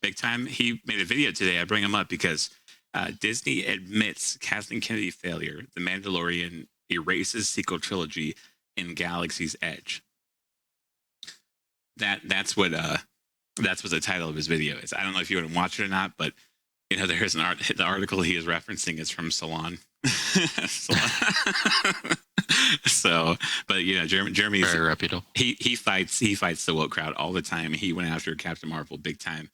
big time. He made a video today. I bring him up because Disney admits Kathleen Kennedy failure. The Mandalorian erases sequel trilogy in Galaxy's Edge. That's what the title of his video is. I don't know if you want to watch it or not, but there's the article he is referencing is from Salon. So, but Jeremy's very reputable. He fights the woke crowd all the time. He went after Captain Marvel big time.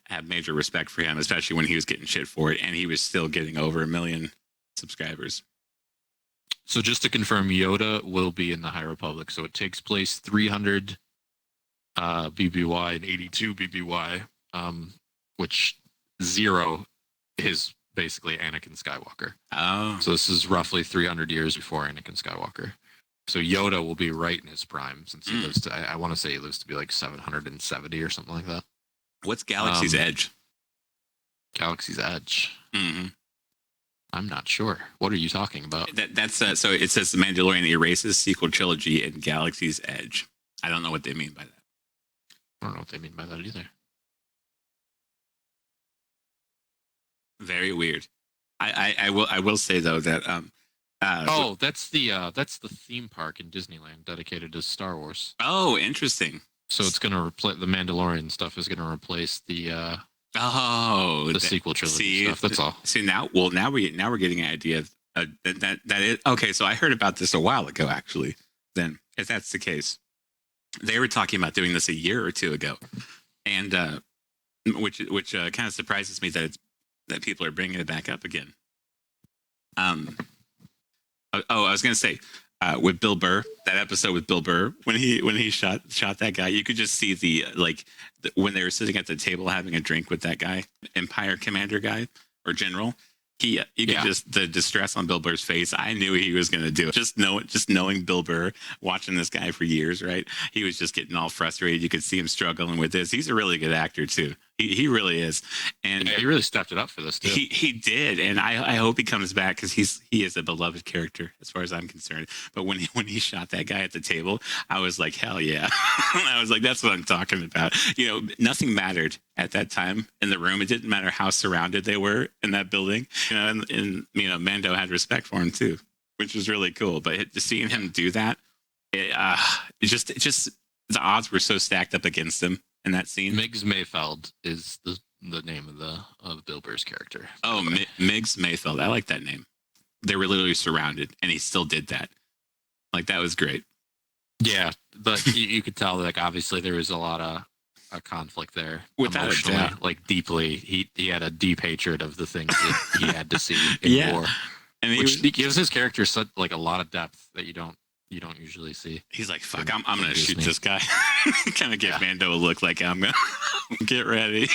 Have major respect for him, especially when he was getting shit for it, and he was still getting over 1 million subscribers. So just to confirm, Yoda will be in the High Republic. So it takes place 300 BBY and 82 BBY, which 0 is basically Anakin Skywalker. Oh. So this is roughly 300 years before Anakin Skywalker. So Yoda will be right in his prime, since he lives to, I want to say he lives to be like 770 or something like that. What's Galaxy's Edge? Galaxy's Edge? Mm-hmm. I'm not sure. What are you talking about? That's so it says The Mandalorian erases sequel trilogy in Galaxy's Edge. I don't know what they mean by that. I don't know what they mean by that either. Very weird. I will say though that that's the theme park in Disneyland dedicated to Star Wars. Oh, interesting. So it's gonna replace the Mandalorian stuff. Is gonna replace the sequel trilogy stuff. That's all. See now we're getting an idea of that is okay. So I heard about this a while ago, actually. Then, if that's the case, they were talking about doing this a year or two ago, and which kind of surprises me that people are bringing it back up again. I was gonna say. With Bill Burr, that episode with Bill Burr, when he shot that guy, you could just see when they were sitting at the table having a drink with that guy, Empire Commander guy or General. You could just the distress on Bill Burr's face. I knew he was going to do it. Just knowing Bill Burr, watching this guy for years, right? He was just getting all frustrated. You could see him struggling with this. He's a really good actor too. He really is, and he really stepped it up for this too. He did, and I hope he comes back because he is a beloved character as far as I'm concerned. But when he shot that guy at the table, I was like, hell yeah! I was like, that's what I'm talking about. Nothing mattered at that time in the room. It didn't matter how surrounded they were in that building. And Mando had respect for him too, which was really cool. But seeing him do that, it just the odds were so stacked up against him in that scene. Miggs Mayfeld is the name of Bill Burr's character. Oh, Miggs Mayfeld. I like that name. They were literally surrounded, and he still did that. Like, that was great. Yeah, but you could tell, like, obviously there was a lot of a conflict there. Without a doubt. Like, deeply. He had a deep hatred of the things that he had to see in war. And he gives his character such, like, a lot of depth that you don't usually see. He's like, fuck, I'm going to shoot this guy. Kind of give Mando a look like, I'm going to get ready.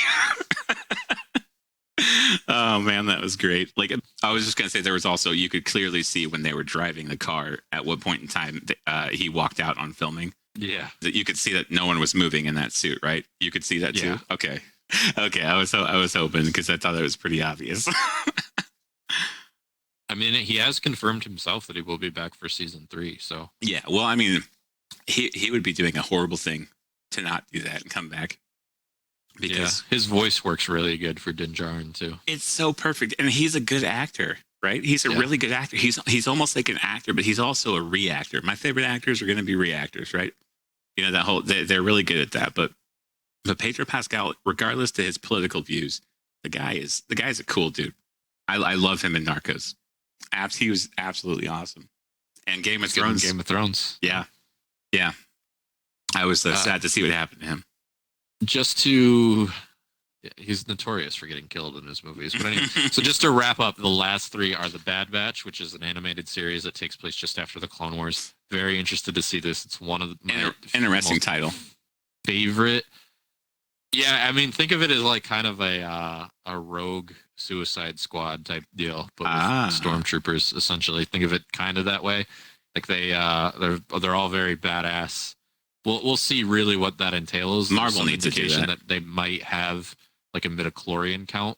Oh, man, that was great. Like, I was just going to say, there was also, you could clearly see when they were driving the car at what point in time he walked out on filming. Yeah. That you could see that no one was moving in that suit, right? You could see that too? Okay. I was hoping because I thought it was pretty obvious. I mean, he has confirmed himself that he will be back for season 3. So yeah, well, I mean, he would be doing a horrible thing to not do that and come back. Because his voice works really good for Din Djarin too. It's so perfect, and he's a good actor, right? He's a really good actor. He's almost like an actor, but he's also a reactor. My favorite actors are going to be reactors, right? That whole they're really good at that. But Pedro Pascal, regardless to his political views, the guy's a cool dude. I love him in Narcos. He was absolutely awesome. And Game of Thrones. Yeah. I was sad to see what happened to him. He's notorious for getting killed in his movies. But anyway, so just to wrap up, the last 3 are The Bad Batch, which is an animated series that takes place just after the Clone Wars. Very interested to see this. It's one of my interesting title. Favorite. Yeah, I mean, think of it as like kind of a rogue Suicide Squad type deal, but with stormtroopers. Essentially, think of it kind of that way. Like they're all very badass. We'll see really what that entails. Marvel needs to do that. They might have like a midichlorian count,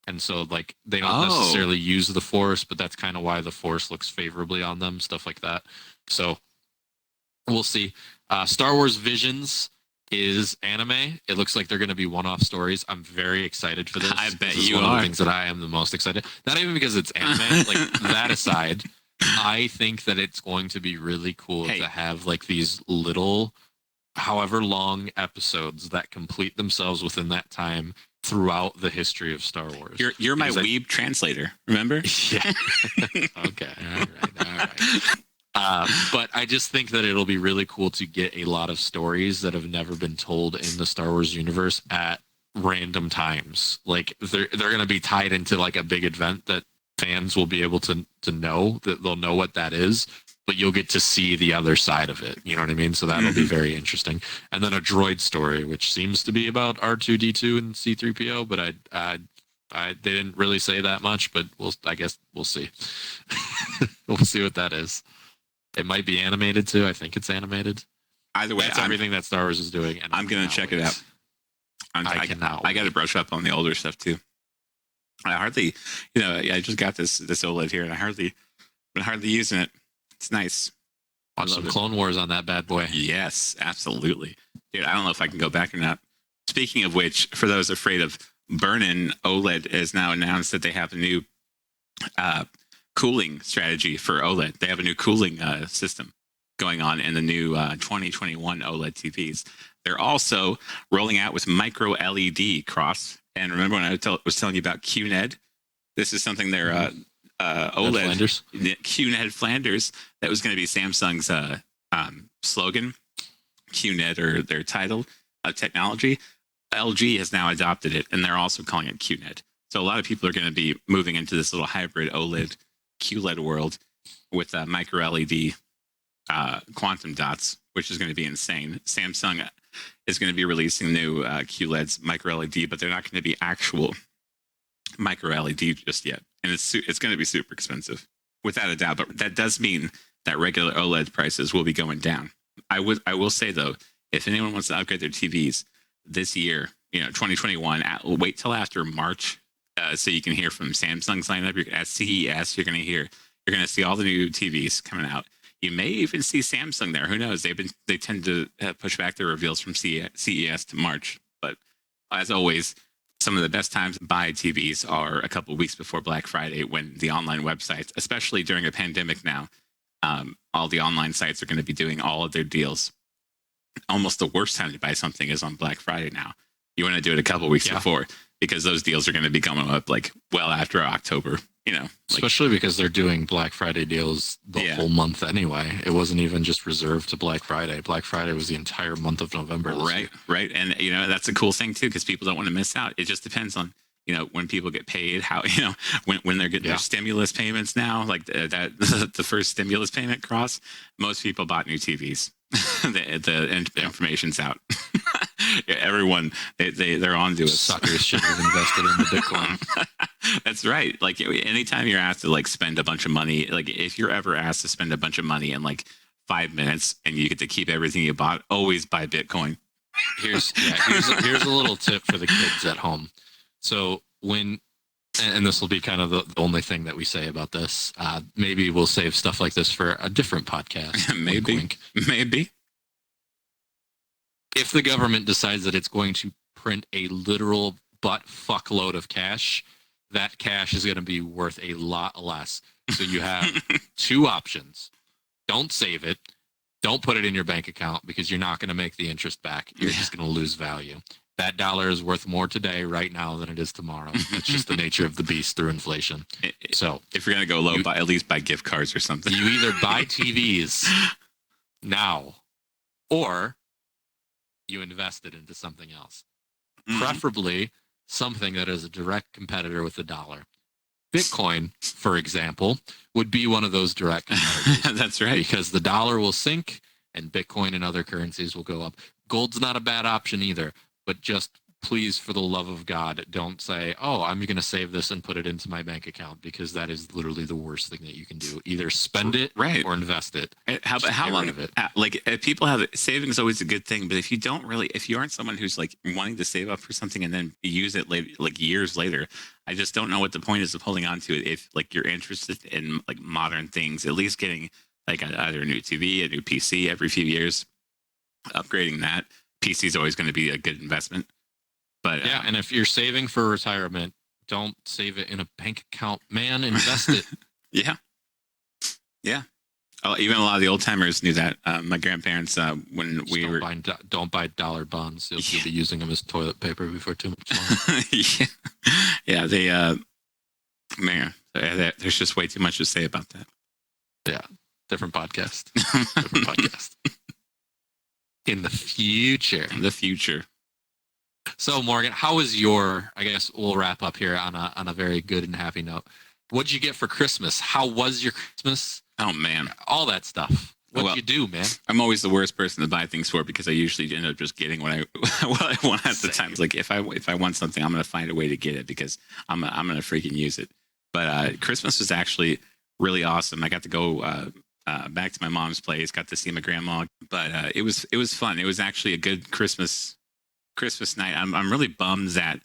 and so like they don't necessarily use the Force, but that's kind of why the Force looks favorably on them, stuff like that. So we'll see. Star Wars Visions is anime. It looks like they're going to be one-off stories. I'm very excited for this. I bet this you is one are. Of the things that I am the most excited. Not even because it's anime. Like that aside, I think that it's going to be really cool to have like these little, however long episodes that complete themselves within that time throughout the history of Star Wars. You're my weeb translator, remember? Yeah. Okay. All right. But I just think that it'll be really cool to get a lot of stories that have never been told in the Star Wars universe at random times. Like they're going to be tied into like a big event that fans will be able to know, that they'll know what that is, but you'll get to see the other side of it. You know what I mean? So that'll be very interesting. And then a droid story, which seems to be about R2-D2 and C-3PO, but they didn't really say that much, but I guess we'll see. We'll see what that is. It might be animated too. I think it's animated. Either way, that's everything that Star Wars is doing. And I'm going to check it out. I got to brush up on the older stuff too. I hardly, I just got this OLED here, and I'm hardly using it. It's nice. Watch some Clone Wars on that bad boy. Yes, absolutely, dude. I don't know if I can go back or not. Speaking of which, for those afraid of burn-in, OLED has now announced that they have a new cooling strategy for OLED. They have a new cooling system going on in the new 2021 OLED TVs. They're also rolling out with micro LED cross. And remember when I was telling you about QNED? This is something they're OLED QNED Flanders. That was going to be Samsung's slogan, QNED, or their title of technology. LG has now adopted it, and they're also calling it QNED. So a lot of people are going to be moving into this little hybrid OLED QLED world with micro LED quantum dots, which is going to be insane. Samsung is going to be releasing new QLEDs micro LED, but they're not going to be actual micro LED just yet, and it's going to be super expensive without a doubt. But that does mean that regular OLED prices will be going down. I will say though, if anyone wants to upgrade their TVs this year, 2021. Wait till after March, so you can hear from Samsung's lineup. At CES, you're going to see all the new TVs coming out. You may even see Samsung there. Who knows? They tend to push back their reveals from CES to March. But as always, some of the best times to buy TVs are a couple of weeks before Black Friday, when the online websites, especially during a pandemic now, all the online sites are going to be doing all of their deals. Almost the worst time to buy something is on Black Friday now. You want to do it a couple of weeks before, because those deals are going to be coming up like well after October. Especially because they're doing Black Friday deals the whole month anyway. It wasn't even just reserved to Black Friday. Black Friday was the entire month of November. Right. And, that's a cool thing too, because people don't want to miss out. It just depends on, when people get paid, how, when they're getting their stimulus payments now, like the first stimulus payment cross, most people bought new TVs. the information's out. Everyone, they're on to it. Suckers should have invested in the Bitcoin. That's right. Like, anytime you're asked to like spend a bunch of money, like if you're ever asked to spend a bunch of money in like 5 minutes and you get to keep everything you bought, always buy Bitcoin. Here's a little tip for the kids at home. So and this will be kind of the only thing that we say about this. Maybe we'll save stuff like this for a different podcast. Maybe. Wink, wink. Maybe. If the government decides that it's going to print a literal butt fuckload of cash, that cash is going to be worth a lot less. So you have two options. Don't save it. Don't put it in your bank account, because you're not going to make the interest back. You're just going to lose value. That dollar is worth more today, right now, than it is tomorrow. It's just the nature of the beast through inflation. So if you're going to go low, at least buy gift cards or something. You either buy TVs now, or you invest it into something else. Preferably something that is a direct competitor with the dollar. Bitcoin, for example, would be one of those direct competitors. That's right. Because the dollar will sink and Bitcoin and other currencies will go up. Gold's not a bad option either, but just please, for the love of God, don't say, oh, I'm going to save this and put it into my bank account, because that is literally the worst thing that you can do. Either spend it or invest it. How long of it? Like, people have savings is always a good thing, but if you aren't someone who's like wanting to save up for something and then use it later, like years later, I just don't know what the point is of holding on to it. If like you're interested in like modern things, at least getting like either a new TV, a new PC every few years, upgrading that. PC is always going to be a good investment. But and if you're saving for retirement, don't save it in a bank account, man. Invest it. Yeah. Oh, even a lot of the old timers knew that. My grandparents, when don't buy dollar bonds. You'll be using them as toilet paper before too much longer. They man, there's just way too much to say about that. Yeah, different podcast. In the future. So, Morgan, how was your? I guess we'll wrap up here on a very good and happy note. What'd you get for Christmas? How was your Christmas? Oh man, all that stuff. What'd you do, man? I'm always the worst person to buy things for, because I usually end up just getting what I want at the time. It's like if I want something, I'm gonna find a way to get it, because I'm gonna freaking use it. But Christmas was actually really awesome. I got to go back to my mom's place, got to see my grandma. But it was fun. It was actually a good Christmas night. I'm really bummed that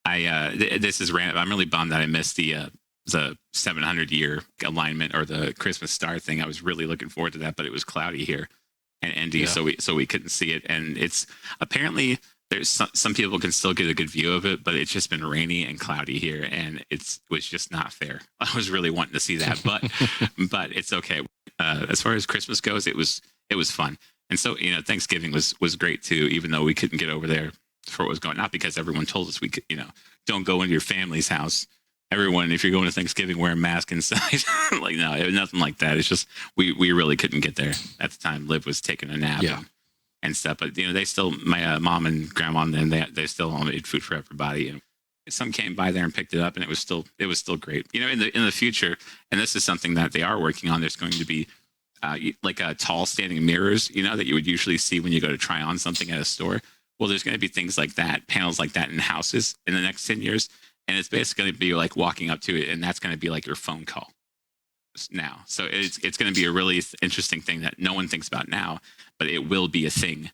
this is random. I'm really bummed that I missed the 700-year alignment or the Christmas star thing. I was really looking forward to that, but it was cloudy here in Indy, so we couldn't see it. And it's apparently there's some people can still get a good view of it, but it's just been rainy and cloudy here, and it was just not fair. I was really wanting to see that, but it's okay. As far as Christmas goes, it was fun. And so, Thanksgiving was great too, even though we couldn't get over there for what was going on. Not because everyone told us we could, don't go into your family's house. Everyone, if you're going to Thanksgiving, wear a mask inside. Like, no, nothing like that. It's just we really couldn't get there at the time. Liv was taking a nap and stuff. But they still, my mom and grandma, and they still made food for everybody. And some came by there and picked it up, and it was still great. In the future, and this is something that they are working on. There's going to be like tall standing mirrors, that you would usually see when you go to try on something at a store. Well, there's going to be things like that, panels like that in houses in the next 10 years. And it's basically going to be like walking up to it, and that's going to be like your phone call now. So it's going to be a really interesting thing that no one thinks about now, but it will be a thing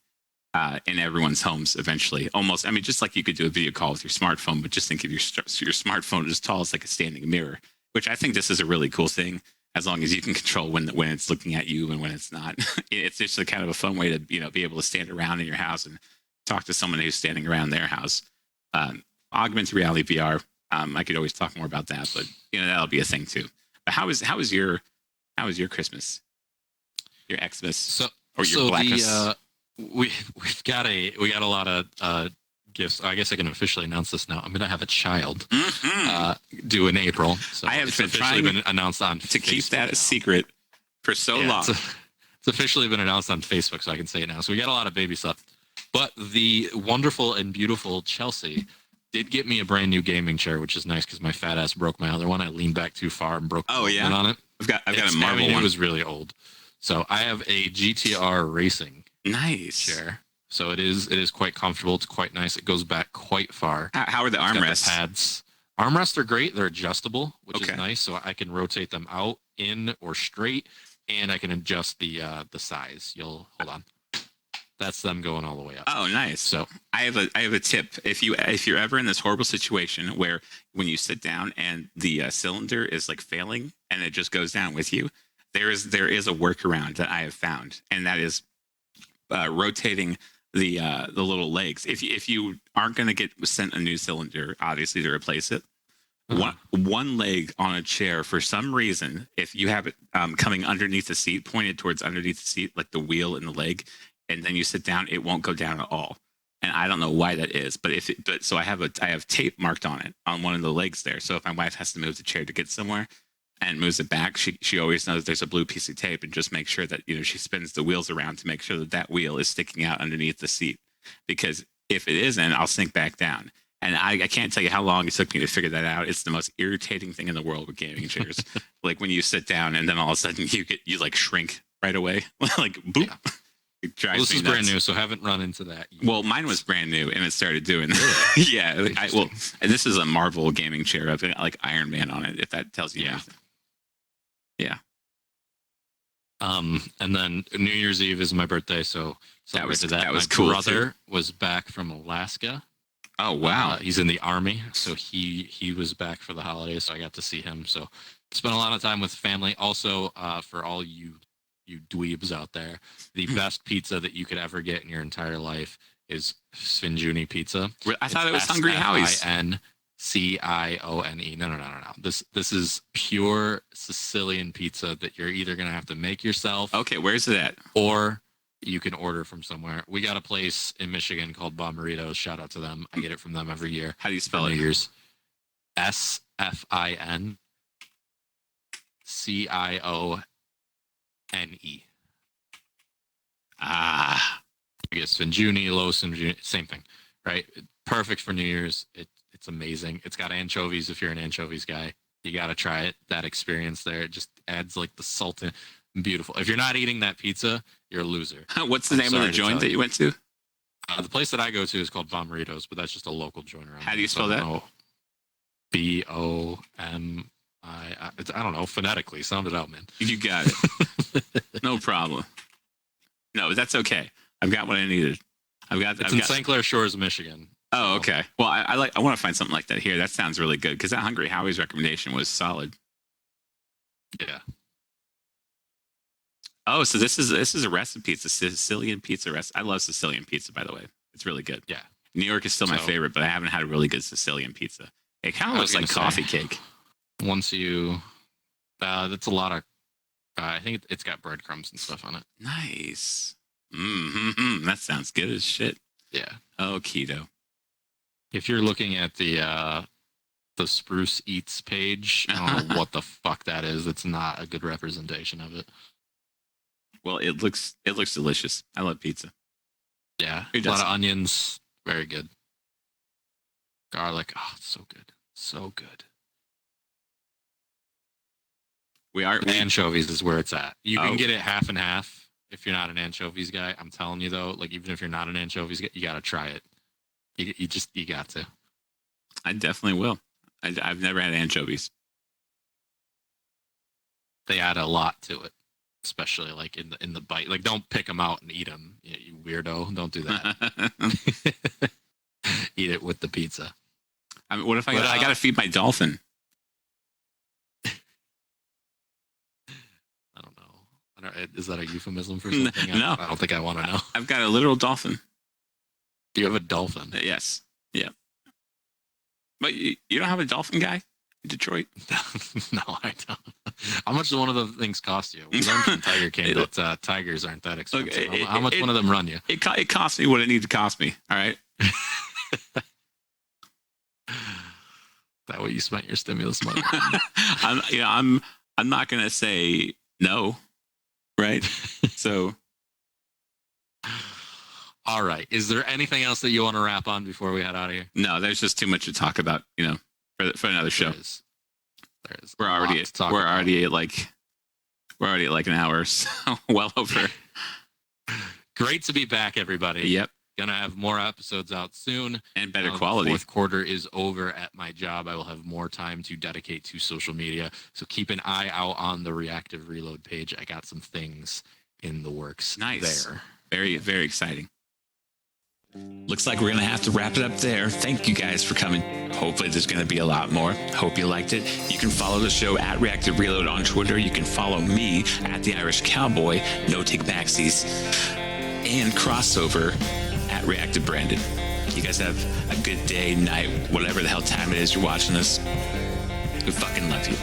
in everyone's homes eventually. Almost, I mean, just like you could do a video call with your smartphone, but just think of your smartphone as tall as like a standing mirror. Which I think this is a really cool thing, as long as you can control when it's looking at you and when it's not. It's just a kind of a fun way to be able to stand around in your house and talk to someone who's standing around their house. Augmented reality VR. I could always talk more about that, but that'll be a thing too. But how was your Christmas, your Xmas, or your Blackmas? We've got a lot of gifts. I guess I can officially announce this now. I'm going to have a child due in April. So I have been announced on to Facebook keep that a secret for so long. It's officially been announced on Facebook, so I can say it now. So we got a lot of baby stuff. But the wonderful and beautiful Chelsea did get me a brand new gaming chair, which is nice because my fat ass broke my other one. I leaned back too far and broke the on it. I've got a Marvel one. It was really old. So I have a GTR racing chair. So it is quite comfortable. It's quite nice. It goes back quite far. How are the armrests? The pads. Armrests are great. They're adjustable, which is nice. So I can rotate them out, in, or straight, and I can adjust the size. Hold on. That's them going all the way up. Oh, nice. So I have a tip. If you're ever in this horrible situation where when you sit down and the cylinder is like failing and it just goes down with you, there is a workaround that I have found, and that is rotating the little legs. If you aren't going to get sent a new cylinder, obviously, to replace it, one leg on a chair, for some reason, if you have it coming underneath the seat, pointed towards underneath the seat, like the wheel and the leg, and then you sit down, it won't go down at all. And I don't know why that is, but so I have tape marked on it on one of the legs there. So if my wife has to move the chair to get somewhere and moves it back, she always knows there's a blue piece of tape, and just make sure that she spins the wheels around to make sure that wheel is sticking out underneath the seat. Because if it isn't, I'll sink back down. And I can't tell you how long it took me to figure that out. It's the most irritating thing in the world with gaming chairs. Like when you sit down and then all of a sudden you like shrink right away, like boop. Yeah. This is brand new, so haven't run into that yet. Well, mine was brand new, and it started doing that. Yeah. This is a Marvel gaming chair. I've got like Iron Man on it, if that tells you anything. Yeah. And then New Year's Eve is my birthday, so that was my cool. My brother was back from Alaska. Oh wow. He's in the Army, so he was back for the holidays, so I got to see him. So spent a lot of time with family. Also, for all you dweebs out there, the best pizza that you could ever get in your entire life is Sfinjuni pizza. I thought it was Hungry Howie's. Scione. No. This is pure Sicilian pizza that you're either gonna have to make yourself. Okay, where's it at? Or you can order from somewhere. We got a place in Michigan called Bomberitos. Shout out to them. I get it from them every year. How do you spell it? New Year's. SFINCIONE. I guess Sfinjuni, low Sfinjuni, same thing, right? Perfect for New Year's. It's amazing. It's got anchovies. If you're an anchovies guy, you got to try it. That experience there, it just adds like the salt in. Beautiful. If you're not eating that pizza, you're a loser. What's the name of the joint that you went to? The place that I go to is called Bomberitos, but that's just a local joint around. How do you spell that? BOMI. I don't know, phonetically. Sound it out, man. You got it. No problem. No, that's okay. I've got what I needed. It's in St. Clair Shores, Michigan. Oh, okay. Well, I want to find something like that here. That sounds really good because that Hungry Howie's recommendation was solid. Yeah. Oh, so this is a recipe. It's a Sicilian pizza recipe. I love Sicilian pizza, by the way. It's really good. Yeah. New York is still my favorite, but I haven't had a really good Sicilian pizza. It kind of looks like coffee cake. Once you, that's a lot of. I think it's got breadcrumbs and stuff on it. Nice. That sounds good as shit. Yeah. Oh, keto. If you're looking at the Spruce Eats page, I don't know what the fuck that is. It's not a good representation of it. Well, it looks delicious. I love pizza. Yeah. A lot of onions. Very good. Garlic. Oh, it's so good. So good. Anchovies is where it's at. You can get it half and half if you're not an anchovies guy. I'm telling you though, like even if you're not an anchovies guy, you got to try it. You got to. I definitely will. I've never had anchovies. They add a lot to it, especially like in the bite. Like don't pick them out and eat them. You weirdo. Don't do that. Eat it with the pizza. I mean, what if I got to feed my dolphin? I don't know. Is that a euphemism for something? No. I don't think I want to know. I've got a literal dolphin. Do you have a dolphin? Yes. Yeah. But you don't have a dolphin guy in Detroit? No, I don't. How much does one of the things cost you? We learned from Tiger King that tigers aren't that expensive. Look, how much one of them run you? It costs me what it needs to cost me. All right. That what you spent your stimulus money? I'm not gonna say no, right? So, all right. Is there anything else that you want to wrap on before we head out of here? No, there's just too much to talk about. For another show. There is. We're already at like an hour, so well over. Great to be back, everybody. Yep. Gonna have more episodes out soon and better quality. Fourth quarter is over at my job. I will have more time to dedicate to social media. So keep an eye out on the Reactive Reload page. I got some things in the works. Nice. There. Very, very exciting. Looks like we're going to have to wrap it up there. Thank you guys for coming. Hopefully there's going to be a lot more. Hope you liked it. You can follow the show at Reactive Reload on Twitter. You can follow me at The Irish Cowboy, No Take Backsies, and Crossover at Reactive Branded. You guys have a good day, night, whatever the hell time it is you're watching this. We fucking love you.